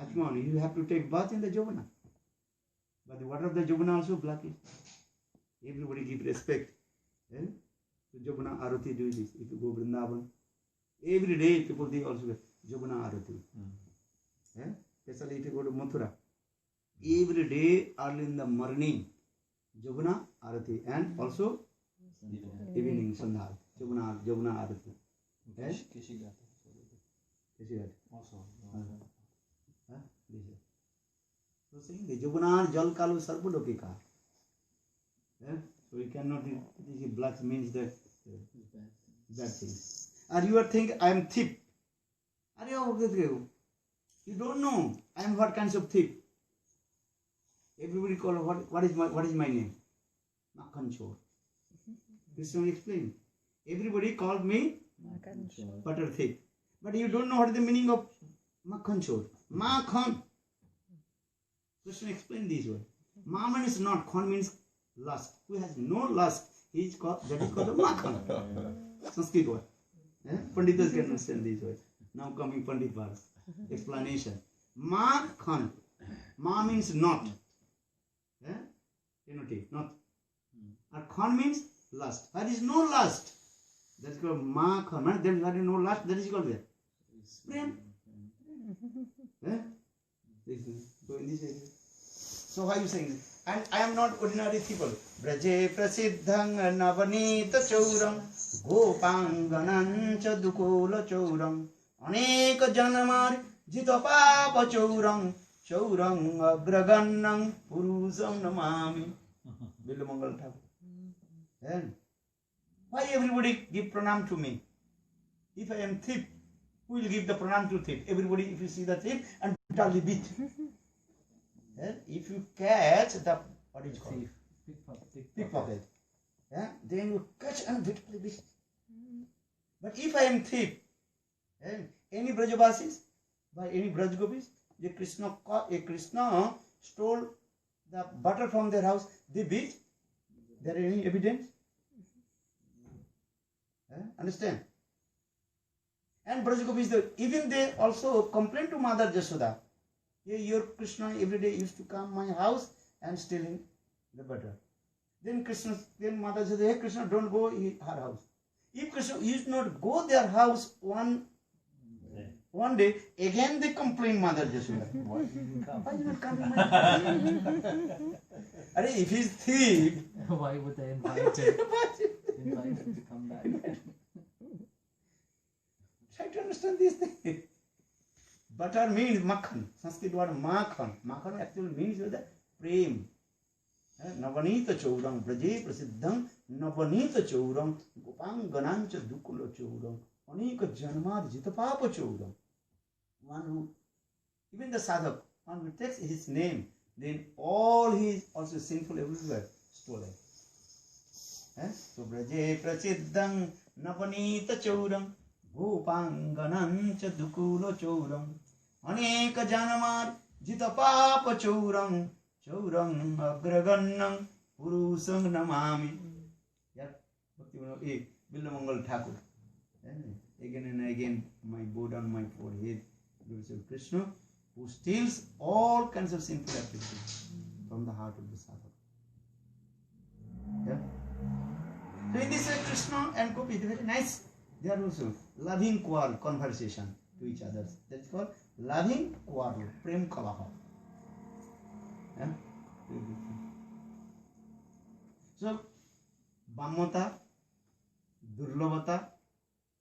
Achman, you have to take bath in the Jobuna. But the water of the Jobuna also blackish. Everybody give respect. So Jobuna Arati do this. If you go Vrindavan, every day people they also get Jobuna Arati. Especially if you go to Mathura, every day early in the morning, Jobuna Arati and also evening Sandhya. Jobuna Arati. Kishigat. Also. So saying the Jobuna Jal Kalu Sarpudokika. So you cannot, this black means that bad things. Or you are thinking, I am thief. You don't know I am what kinds of thief. Everybody call what is my name? Makhan Chor. Krishna will explain. Everybody called me butter thief. But you don't know what is the meaning of Makhan Chor. Makhan. Krishna explained this word. Ma means not, Khan means lust. Who has no lust, that is called Makhan. Sanskrit word. Panditas can understand this word. Now coming Pandit verse. Explanation. Makhan. Ma means not. Not. And Khan means lust. There is no lust. That is called Makhan. There is no lust. That is called there. Prem. So why are you saying this? And I am not ordinary people. Braje prasiddhang navanita chauram gopanganancha dukola chauram aneka janamar jita papa chauram chauram agragannam purusam namami. Bilamangal Thakur. Then why everybody give pranam to me? If I am thief, who will give the pranam to thief? Everybody, if you see the thief and brutally beat. If you catch the, what is it called? Pickpocket. Then you catch and brutally beat. But if I am thief, any Brajavasis, by any Braj Gopis, Krishna stole the butter from their house, they beat. There any evidence? Understand? And Braj Gopis, even they also complain to Mother Jashoda. Hey, your Krishna every day used to come my house and stealing the butter. Then Mother said, hey Krishna, don't go in her house. If Krishna used not go their house one One day, again they complain, Mother Jashoda. Why you not coming? If he's thief, Why would they invite him to come back? try to understand this thing. Butter means makhan. Sanskrit word makhan. Makhan actually means the prem. Navanita Chaurang, Braje Prasiddham, Navanita Chaurang, Gopang Ganancha Dukula Chaurang, Anika Janmad Jitapapa Chaurang. One who, even the sadhak, one who takes his name, then all his also sinful everywhere stolen. So Braje Prasiddham, Navanita Chaurang, Gopang Ganancha Dukula Chaurang, Anika Janmad Jitapapa Chaurang. Chaurang agragannam purusam namami. Billamangal Thakur. Again and again, my bow down my forehead. Lord Krishna, who steals all kinds of sinful activities from the heart of the sadhaka. So in this way, Krishna and Gopi is very nice. They are also loving quarrel, conversation to each other. That's called loving quarrel, prem kalaha. So, Bhammata, Durlabhata,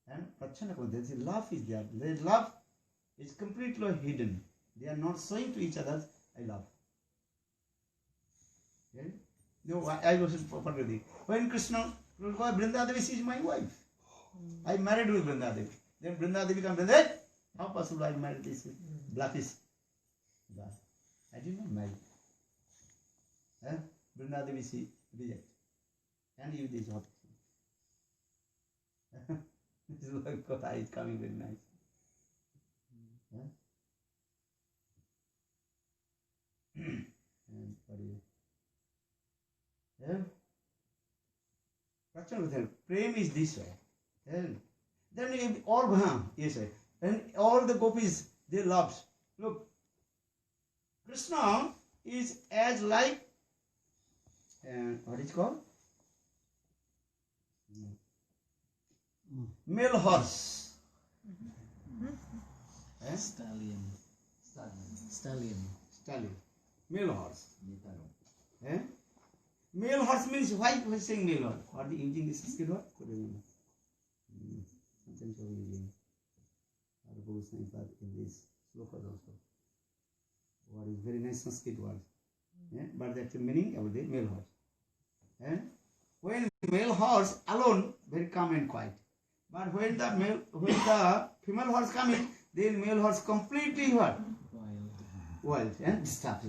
and Prachanakam, love is there. Their love is completely hidden. They are not saying to each other, I love. Okay? No, I was properly. When Krishna, Vrindadevi is my wife. I married with Vrindadevi. Then Vrindadevi comes and said, how possible I married this blackish guy? I did not marry. Vrindadevi she reject. And you this hot. This is like Kotha is coming very nice. And what is it? Prem is this way. Then all yes, and all the gopis they love. Look, Krishna is as like what is it called? Male horse. Stallion. Male horse. Male horse means why we saying male horse? Are they using this Sanskrit word? Sometimes we are using in this slokas also. What is very nice Sanskrit word. But that's the meaning of the male horse. And when male horse alone, very calm and quiet. But when the female horse coming, then male horse completely what? Wild and disturbed.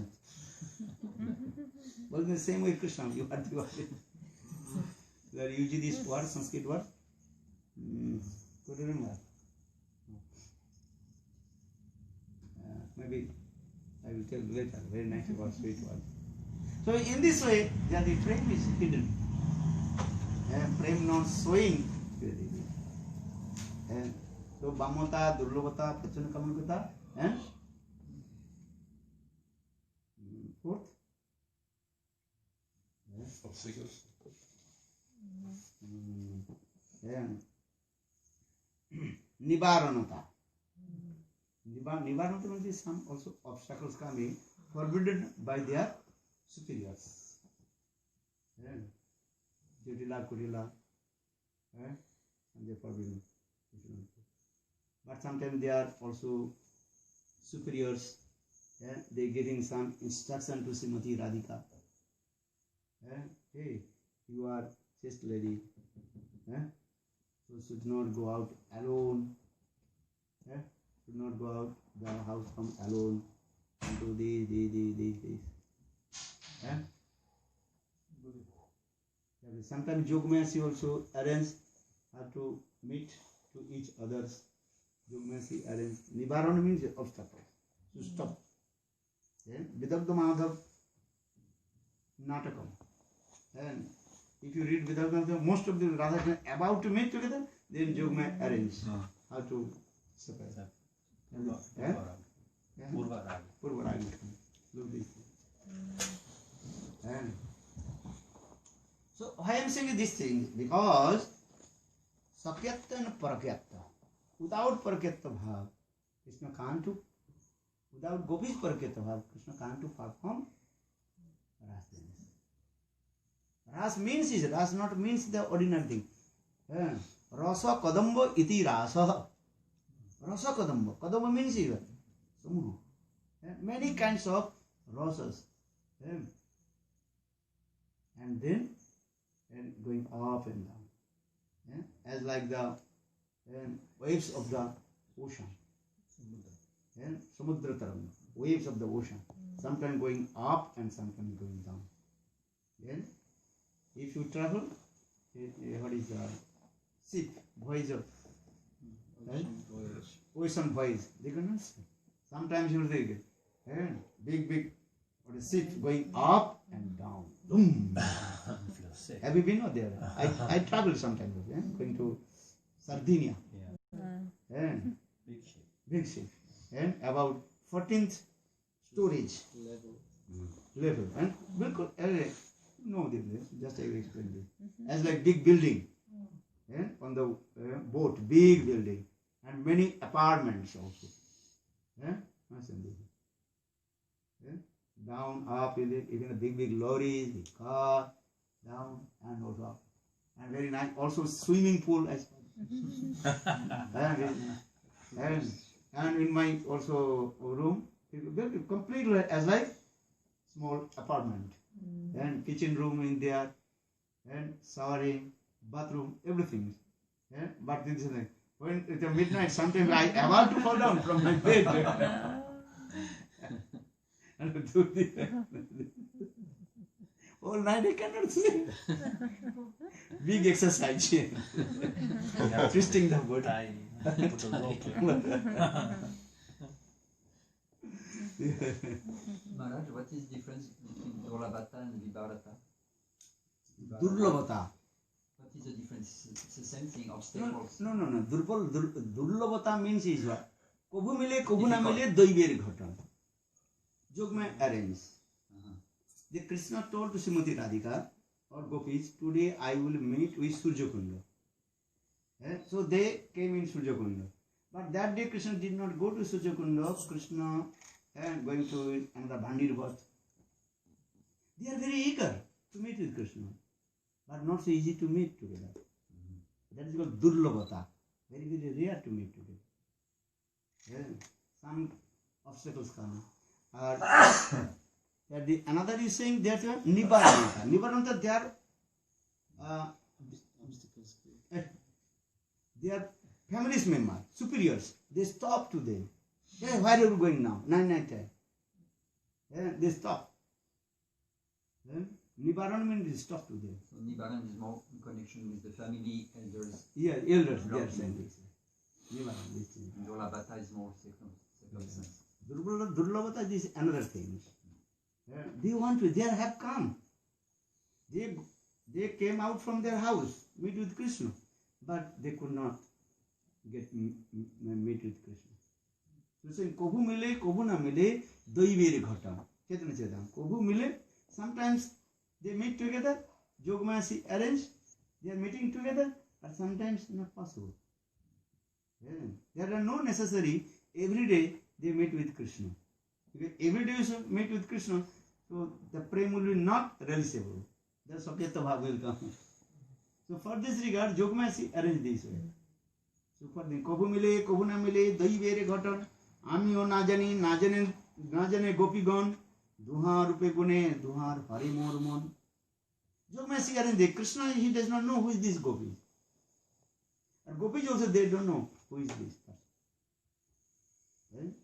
Well, in the same way, Krishna, you are the they are using this word, Sanskrit word. Could you remember? Maybe I will tell you later. Very nice word, sweet word. So in this way, the frame is hidden. Frame not showing. So Bhammata, Durlabhata, Prachanakamanakata, and fourth? Obstacles. Nivaranata. Nivaranata means some also obstacles coming forbidden by their superiors. Jatila, Kudila, and they are forbidden. But sometimes they are also superiors. They are getting some instruction to Srimati Radhika. Hey, you are chaste lady. So should not go out alone. Should not go out the house from alone. And do this. Sometimes Jogmasi also arrange how to meet to each others. Jogmasi arrange. Nivarana means obstacle. To stop. Vidagdha Madhav Natakam. And if you read Vidagdha Madhav, most of the Radha about to meet together, then Jogma arrange how to separate. Purva Rag. Look this. And so why I am saying this thing? Because Sakyatta and Parakyatta. Without Parakyatta Bhav, Krishna can't to, without gopis parketa, Krishna can't to perform ras dance. Ras means is ras not means the ordinary thing. Rasa kadamba iti rasa. Rasa kadamba. Kadamba means even samuha. Many kinds of rasas. And then going up and down. As like the waves of the ocean. Samudra taranga. Waves of the ocean. Sometimes going up and sometimes going down. Then if you travel, what is ship, voyager, ocean voyage, they can understand. Sometimes you will think, big, what is ship going up and down. Boom. Have you been out there? I travel sometimes, going to Sardinia. Yeah. Big ship. And about 14th storage level. And because, no, just I will explain this. As like big building. On the boat, big building. And many apartments also. Down, up, even the big lorries, big car, down and also up. And very nice, also swimming pool as well. and in my also room, completely as like small apartment. And kitchen room in there, and showering, bathroom, everything. But this is like, when it's a midnight, sometimes I about to fall down from my bed. And do this. All night I cannot sleep. Big exercise. Twisting the body. Put a rope. Maharaj, what is the difference between Durlabhata and Vibharata? Durlabhata. What is the difference? It's the same thing, obstacles. No. Durlabhata means is what? Kabhu mile, kabhu na mile, daibir ghatan. Jog mein arrange. The Krishna told to Srimati Radhika or Gopis, today I will meet with Surya Kunda. So they came in Surya Kunda. But that day Krishna did not go to Surya Kunda. Krishna going to another Bhandir Bhatt. They are very eager to meet with Krishna. But not so easy to meet together. That is called Durlabhata. Very, very rare to meet together. Some obstacles come. Another is saying that Nibarananta. Nibarananta, they are their families members, superiors. They stop to them. Hey, where are you going now? 9 they stop. Nibaran means stop to them. So Nibaran is more in connection with the family elders. Yeah, elders, they are saying this. Nibaran, this thing. Durlabhata is more second sense. Durlabhata is another thing. They want to, they have come. They came out from their house, meet with Krishna, but they could not get meet with Krishna. So saying, Kabhu mile, kabhu na mile, daivere ghata. Chaitanya Charitamrita. Kabhu mile, sometimes they meet together, Jogmasi arrange, they are meeting together, but sometimes not possible. There are no necessary, every day they meet with Krishna. Because every day you meet with Krishna, so the prem will be not realizable. The Sakyata Bhav will come. So for this regard, Jogmasi arrange this way. So for the Kabhu mile, kabhu na mile, dahi vere ghatan, amiyo na jane gopigan, duhar rupe gune, duhar hari mor mon. Jogmasi arrange this. Krishna, he does not know who is this gopi. And gopis also, they don't know who is this person.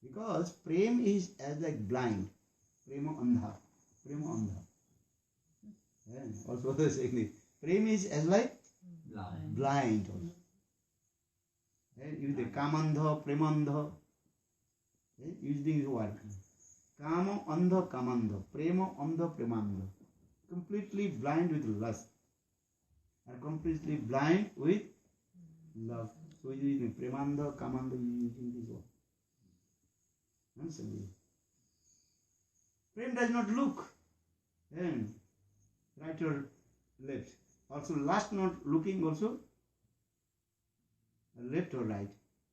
Because prem is as like blind. Prema andha. Prema andha. Also the saying prem is as like blind also. Use the kamandha, premandha. Using this word. Kama andha, kamandha. Prema andha, premandha. Completely blind with lust. And completely blind with love. So using premandha, kamandha, using this word. Understand? Prem does not look right or left. Also last not looking also left or right.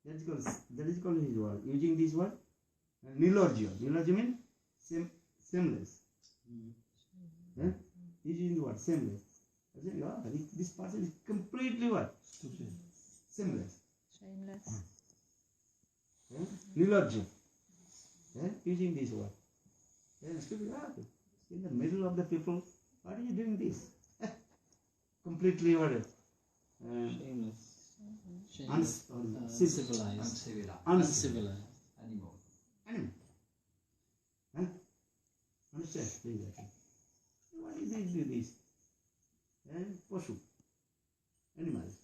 That is called his word. Using this word, nilorgio. Nilorgio means shameless. Eh? Using the word shameless. I say, yeah, this person is completely what? Shameless. Shameless. Nilorgio. Using this word. Stupid. In the middle of the people, why are you doing this? Completely what? Shameless. Shameless. Uncivilized. Uncivilized. Animal. Understand? Exactly. Why do they do this? Poshu. Animals.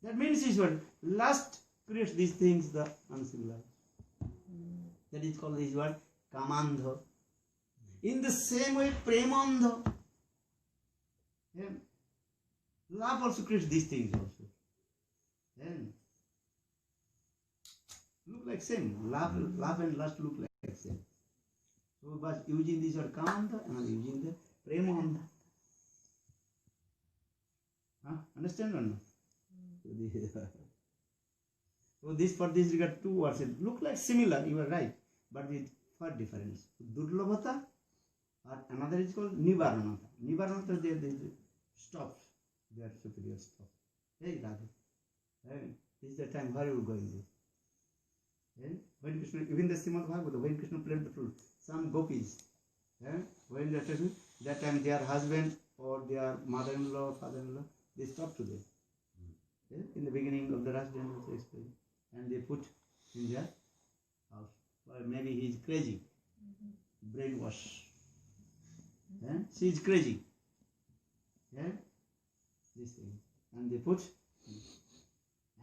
That means is what? Lust creates these things, the uncivilized. That is called this word kamandha. In the same way, premandha. Love also creates these things also. Look like same. Love and lust look like same. So, but using this word kamandha and using the premandha. Understand or not? So this for this regard two words. It look like similar, you are right, but with for difference. Durlabhata, or another is called nivaranata. Nivaranata, they stops, their superior stops. Hey Radha, this is the time where you are going there. When Krishna, even the Srimad Bhagavata, when Krishna played the flute, some gopis, when that time their husband or their mother-in-law, father-in-law, they stopped to them. In the beginning of the Ras also explained. And they put in their house. Or maybe he is crazy. Brainwash. She is crazy. This thing. And they put.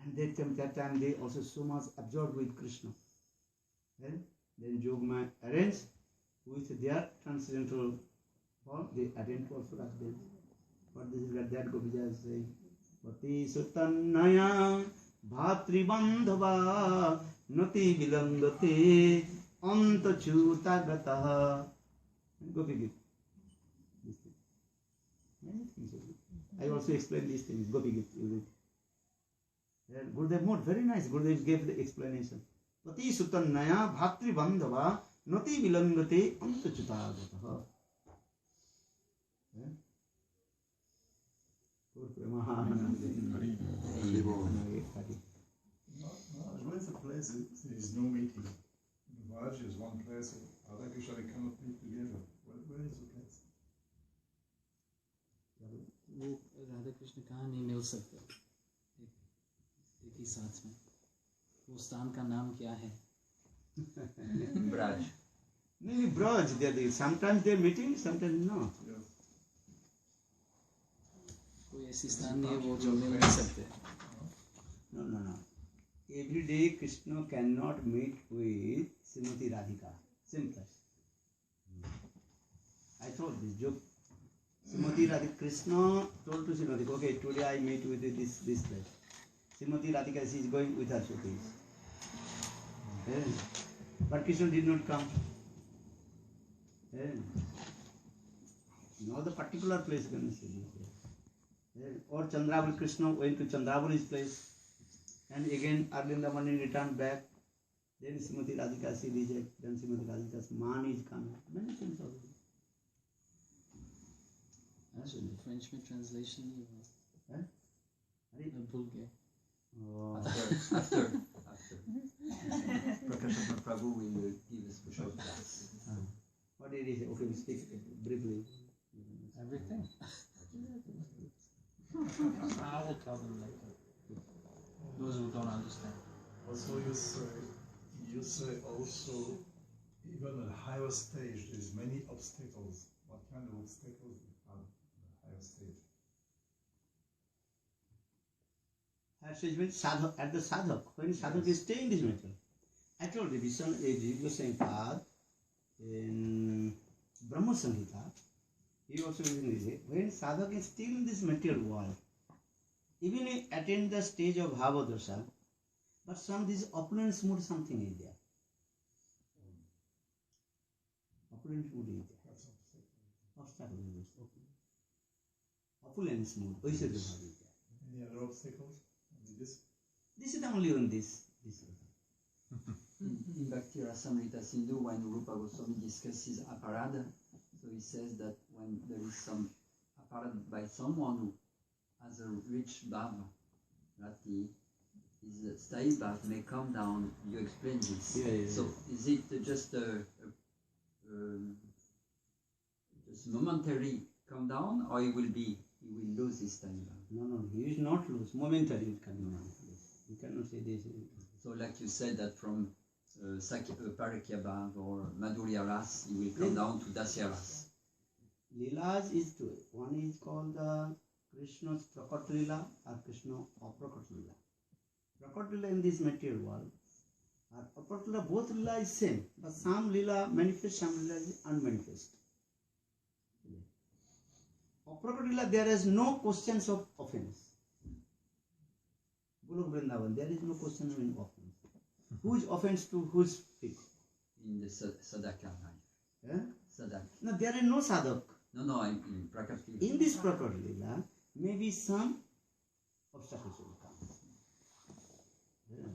And that time they also so much absorbed with Krishna. Then Jogma arranged with their transcendental form. They attend also Ras dance. But this is that Gopija is saying. Pati sutannaya bhatribandhava nati vilangate antachutagataha. Gopi Gita. This thing. Many things. I also explained these things. Gopi Gita. Gurudev Mode, very nice. Gurudev gave the explanation. Pati sutannaya bhatribandhava nati vilangate antachutagataha. Where is the place? There is no meeting. Vaj is one place. Radha Krishna cannot meet together. Where is the place? वो राधा कृष्ण कहाँ नहीं मिल सकते एक ही साथ में वो स्थान का नाम क्या है Braj. Maybe Braj. Sometimes they are meeting, sometimes not. Yeah. कोई ऐसी स्थान नहीं है वो जो मिल नहीं सकते No. Every day Krishna cannot meet with Srimati Radhika. Simple. I told this joke. Srimati Radhika, Krishna told to Srimati, okay, today I meet with this place. Srimati Radhika, she is going with her Sukis. But Krishna did not come. No, the particular place can say. Or Chandravali, Krishna went to Chandravali's place. And again, early in the morning, returned back. Then Srimati Radhika, she rejected. Then Srimati Radhika's man is coming. Many things also. French में translation नहीं हुआ अरे मैं भूल गया After. Prakashana Prabhu will give a special class. What did he say? Okay, we speak briefly. Everything. I will tell them later. Those who don't understand. Also, you say also, even at higher stage, there's many obstacles. What kind of obstacles are at the higher stage? Higher stage means sadhak, at the sadhak. When sadhak is staying in this matter. I told you, this one is Goswami Pad in Brahma Samhita. He also using this. When sadhak is still in this material world, even he attain the stage of Bhavadosha, but some this opulence mood something is there. Opulence mood is there. That's obstacle. Obstacle is this. Opulence mood. Oishadya bhav is there. Any other obstacles? Only this? This is only on this. In Bhakti Rasamrita Sindhu, when Rupa Goswami discusses aparad, so he says that when there is some aparad by someone who has a rich bhava, rati, his sthayi bhav may come down. You explain this. Yeah. So is it just just momentary come down, or he will lose his sthayi bhav? No, he will not lose. Momentary will come down. You cannot say this. So like you said that from Parakya Bhav or Madhurya Ras, he will come down to Dasya Ras. Leelas is two. One is called the Krishna's Prakat Leela or Krishna Aprakat Leela. Prakat Leela in this material world, and Aprakat Leela, both Leela is same, but some Leela manifest, some Leela is unmanifest. Aprakat Leela, there is no questions of offense. Golok Vrindavan, there is no question of offense. Whose offense to whose people? In the Sadhaka life. Eh? Sadhaka. No, there is no sadhak. No, in Prakat Leela. In this Prakat Leela, maybe some obstacles will come. Yeah.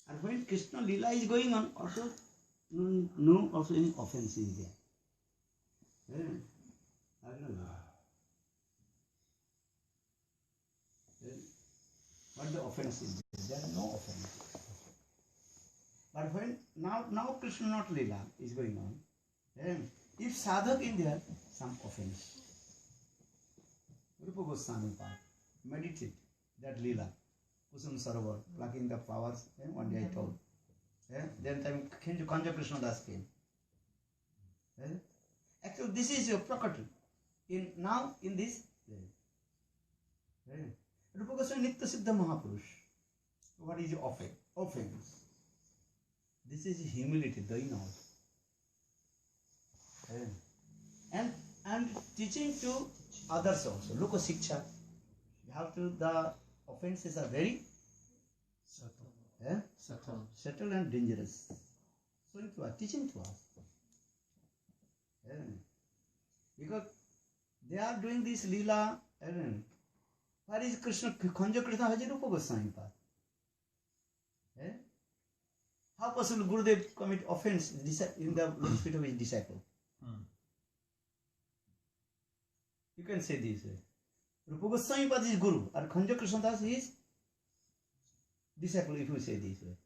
And when Krishna Leela is going on, also no also any offense is there. Yeah. I don't know. Yeah. What the offense is there? There is no offense. But when now Krishna not Leela is going on, yeah. If sadhak in there, some offense. Rupa Goswami part, meditate that Leela, Kusum Sarovar, plucking the flowers, one day I told. Then time Kanja Krishna Das came. Actually, this is your property. Now in this, Rupa Goswami Nitya Siddha Mahapurush. What is your offense? This is humility, doing all. And teaching to others also. Look at Siksha. You have to, the offenses are very subtle and dangerous. So you are teaching to us. Because they are doing this Leela. Where is Krishna? Khanja Krishna Haji Rupa Goswami path. How possible Gurudev commit offense in the lotus feet of his disciple? You can say this way. Rupa Goswami Pad is Guru, and Khanja Krishna Das is disciple, if you say this way.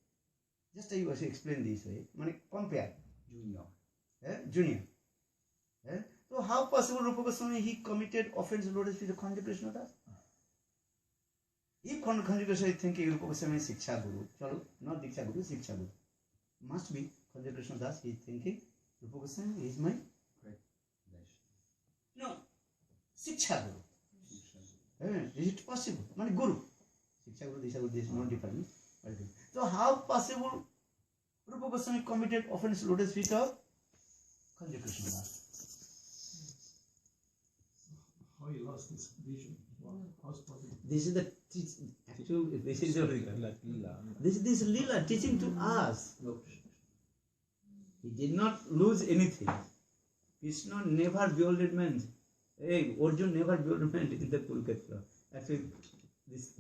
Just you explain this way. Compare. Junior. So how possible Rupa Goswami he committed offense to lotus feet of Khanja Krishna Das? If Khanja Krishna is thinking Rupa Goswami is Siksha Guru, not Diksha Guru, Siksha Guru. Must be Khanja Krishna Das, he is thinking Rupa Goswami is my no. Siksha Guru. Is it possible? Guru. Siksha Guru, Disha Guru, this is not different. So how possible Rupa Goswami committed offense to lotus feet of Khanja Krishna Das? How he lost his vision? How's possible? This is the actual. This is this Leela teaching to us. He did not lose anything. Krishna never beholded man. Arjun never beholded man in the Kurukshetra. Actually, this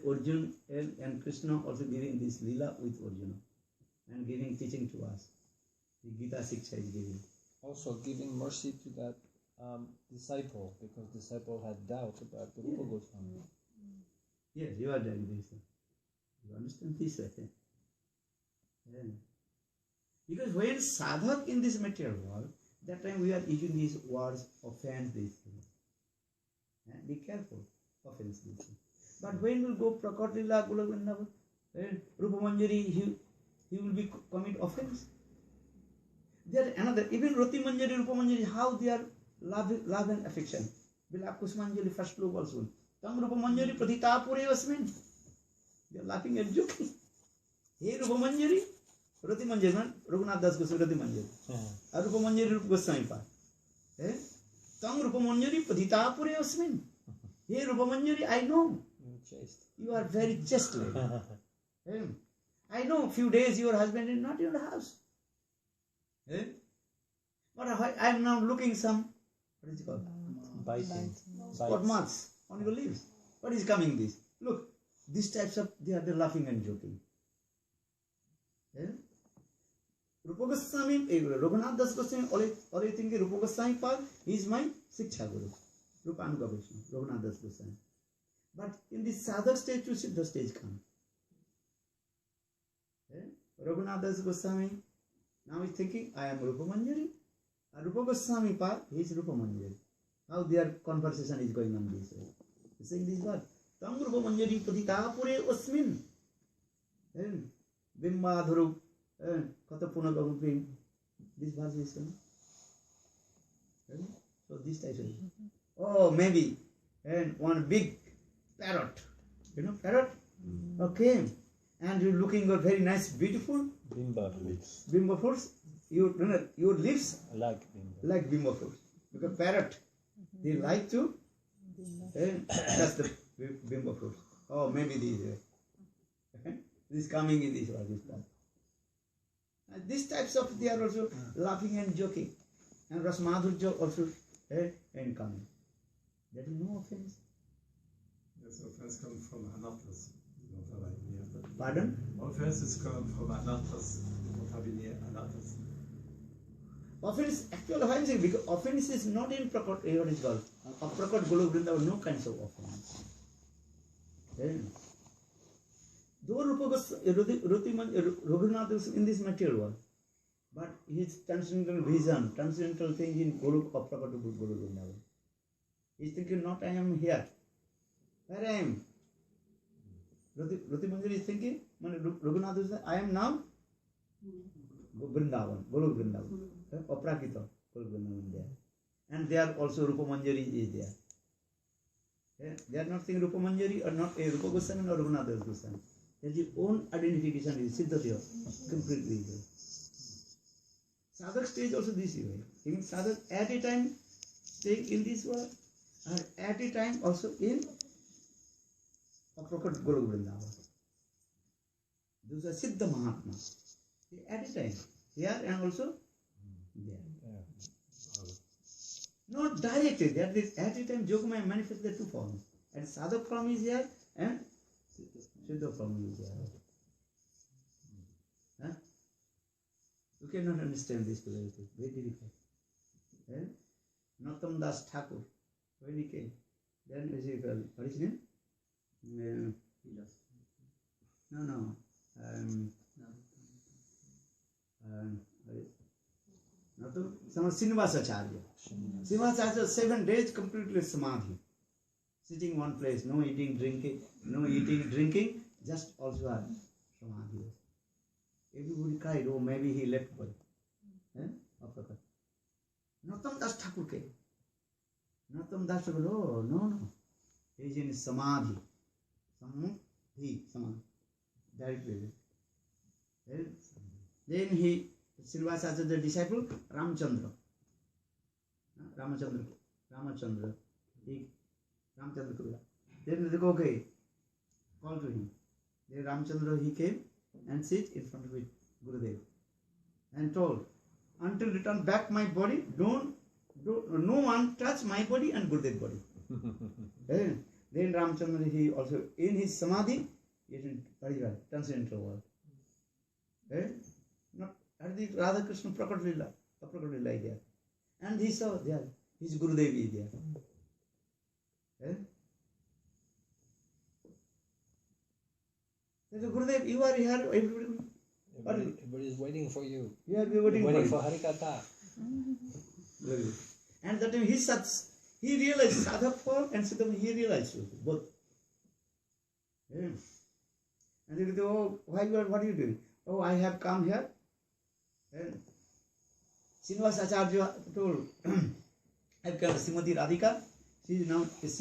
Arjun and Krishna also giving this Leela with Arjuna and giving teaching to us. The Gita Siksha is giving. Also giving mercy to that disciple, because disciple had doubt about the Rupa Goswami. Yes, you are doing this. You understand this? Yeah. Because when sadhak in this material world, that time we are using these words, offense, this thing. Be careful, offense, this thing. But when we go Prakat Leela, Golok Vrindavan, Rupa Manjari, he will be commit offense. There another, even Rati Manjari, Rupa Manjari, how they are love and affection. Bilak Kusmanjali first look also. Tam Rupa Manjari Pradita Pure Vasmin. They are laughing and joking. Hey Rupa Manjari, Rati Manjari, Raghunath Das Goswami Rati Manjari. Rupa Manjari Rupa Goswami Pa. Tam Rupa Manjari Pradita Pure Vasmin. Hey Rupa Manjari, I know. You are very chaste. I know few days your husband is not in the house. But I am now looking some, what is it called? Biting. Spot marks on your leaves. What is coming this? Look, these types of, they are the laughing and joking. Yeah? Rupa Goswami, Raghunath Das Goswami, already thinking Rupa Goswami Pad, he is my Siksha Guru. Rupanuga Vishnu, Raghunath Das Goswami. But in the sadhak stage to Siddha stage come. Yeah? Raghunath Das Goswami, now he is thinking, I am Rupa Manjari. Rupa Goswami Pad, he is Rupa Manjari. How their conversation is going on this way. He is saying this word. Tam Rupa Manjari Paditapure Osmin. Bimbadhuru. Kata Punagam. This verse is coming. So this type of. Oh, maybe. And one big parrot. You know, parrot? Okay. And you're looking very nice, beautiful. Bimba fruits. Bimba fruits. Your lips Like bimba. like bimba fruits. Because parrot, they like to. That's the bimba fruits. Oh, maybe these. This coming in this one. This part. And these types of, they are also laughing and joking. And Rasmadhurja also and coming. There is no offense. Yes, offense comes from Anatas. Pardon? Offenses come from Anatas. Anatas. Offense, actually, why I'm saying, because offense is not in Prakat, what is called? Prakat Golok Vrindavan, no kinds of offense. Though Raghunath is in this material world, but his transcendental vision, transcendental thing in Golok of Prakat Golok Vrindavan. He's thinking, not I am here. Where I am? Rati Manjari is thinking, Raghunath is saying, I am now Vrindavan, Golok Vrindavan. Aprakita, Golok Vrindavan there. And there also Rupa Manjari is there. They are not saying Rupa Manjari or not Rupa Goswami or Raghunath Das Goswami. There's your own identification is Siddhatya, completely. Sadhak stage also this way. Even sadhak at a time staying in this world, and at a time also in Aprakat Golok Vrindavan. Those are Siddha Mahatma. At a time, here and also there. Not directly, that is at a time Yogamaya manifests the two forms. And sadhak form is here and Siddha form is here. Huh? You cannot understand this very difficult. Nautam Das Thakur, when he came, then what is his name? Srinivasacharya. Srinivasacharya 7 days completely samadhi. Sitting one place, no eating, drinking, just also a samadhi. Everybody cried, oh maybe he left body. Nautam Das Thakur came. Nautam Das Thakur, oh no. He is in samadhi. Samadhi. Directly. Then he, Srinivasacharya, the disciple, Ramachandra. Then they go, okay, call to him. Then Ramachandra, he came and sit in front of it, Gurudev, and told, until return back my body, no one touch my body and Gurudev body. Then Ramachandra, he also, in his samadhi, he is in transcendental world. Not at the Radha Krishna Prakat Lila is there. And he saw there, his Gurudev is there. Gurudev, you are here, Everybody is waiting for you. You are waiting for Harikatha. And that time he realized sadhak form and siddha, he realized both. And he said, oh, what are you doing? Oh, I have come here. And Srinivasacharya told, I have come Srimati Radhika. She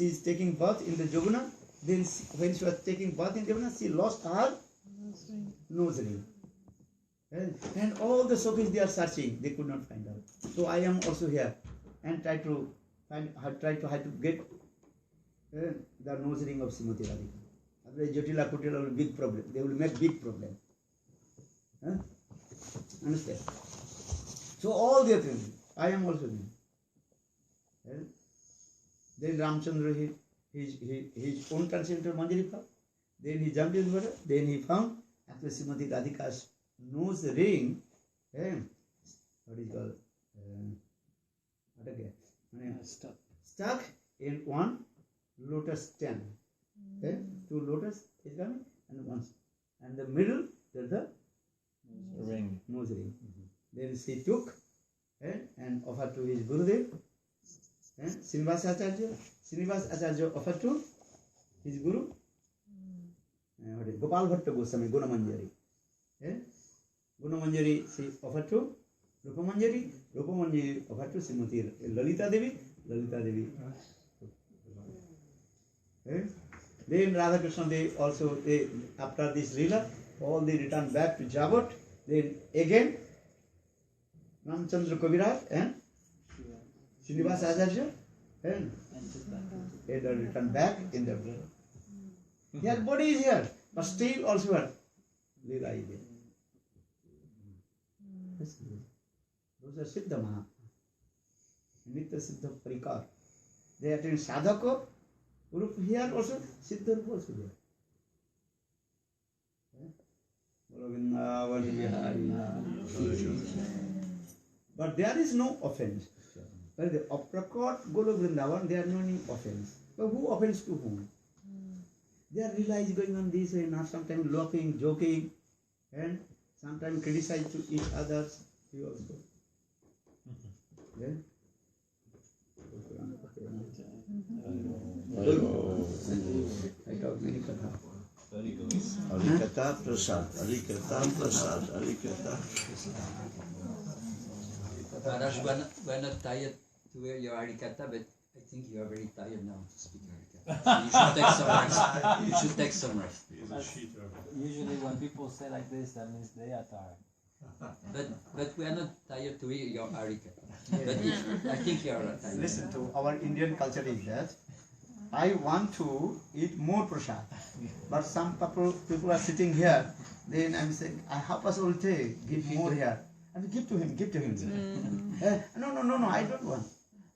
is taking birth in the Joguna. Then when she was taking birth in Joguna, she lost her nose ring. And all the Sofis, they are searching, they could not find out. So I am also here and try to get the nose ring of Srimati Radhika. Otherwise, Jatila Kutila will big problem. They will make big problem. Understand? So all the things, I am also doing. Then Ramchandra, his own transcendental Manjari Bhav. Then he jumped in water. Then he found actually Srimati Radhika's nose ring. What is called? What again? Stuck in one lotus stem. Two lotus is coming and one. And the middle there's the ring. nose ring. Then she took and offered to his Gurudev. Srinivas Acharya offered to his Guru. Gopal Bhatta Goswami, Gunamanjari. Gunamanjari she offered to Rupamanjari. Rupamanjari offered to Srimati Lalita Devi. Lalita Devi. Then Radha Krishna they also after this Leela, all they returned back to Jabot. Then again Ramchandra Kaviraj and Srinivas Acharya and they returned back in their blood. Their body is here, but still also what? Leela is there. Those are Siddha Mahatma. Nitya Siddha Parikar. They attend Sadhaka. Here also, Siddha Rupa also there. But there is no offense. But the Aprakot Golo Vrindavan, there are no any offense. But who offends to whom? Their Leela is going on this way, not sometimes laughing, joking, and sometimes criticize to each others. He also. Yeah? I talk many katha. Harikatha Prasad, Harikatha Prasad, Harikatha. Maharaj, we're not tired to hear your Harikatha, but I think you are very tired now to speak Harikatha. So you should take some rest. He is a cheater. Usually when people say like this, that means they are tired. But we are not tired to hear your Harikatha. But I think you are tired. Listen to our Indian culture is that I want to eat more prasad, but some people are sitting here. Then I'm saying, I help us all take, give more here. I mean, give to him. No, I don't want.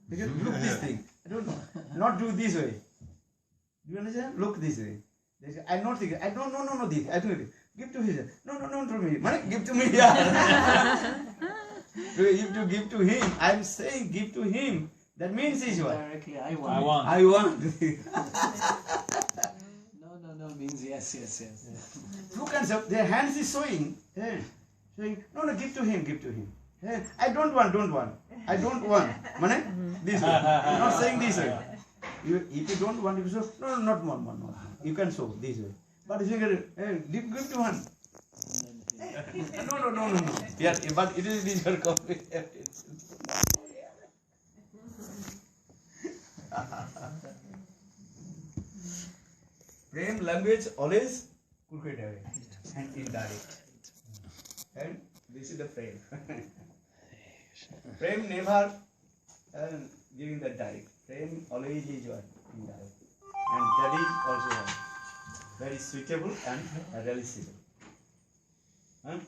Because look this thing. I don't know. Not do this way. Do you understand? Look this way. They say, I'm not thinking. I don't no this. I do it. Give to him. No, to me. Money, give to me. If you give to him, I'm saying give to him. That means is what? Directly, I I want. want. No, means yes. Look and say, their hands is showing. Saying, no, give to him. I don't want. I don't want. Money? This way. I'm not saying this way. If you don't want, you say, no, not one. You can show this way. But if you get, give to one. No. Yeah, but it is your copy. Prem language always crooked away and indirect. And this is the prem. Prem never giving the direct. Prem always is what? Indirect. And that is also very suitable and realistic. Hari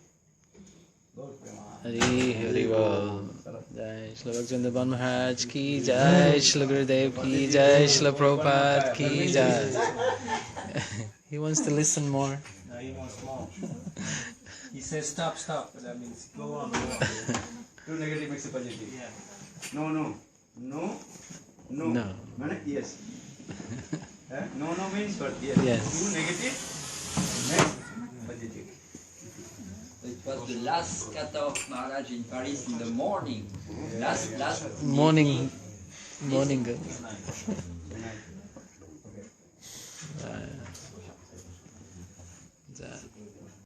Bol. Jai Shri Bhaktivinoda Maharaj ki Jai, Shri Gurudev ki Jai, Shri Prabhupada ki Jai. He wants to listen more. No, he wants more. He says stop, but that means go on. Two negative makes a positive. Yeah. No. No. Yes. No means what? Yes. Two negative makes positive. It was the last kata of Maharaj in Paris in the morning. Last Morning. meeting. Morning. It's nice.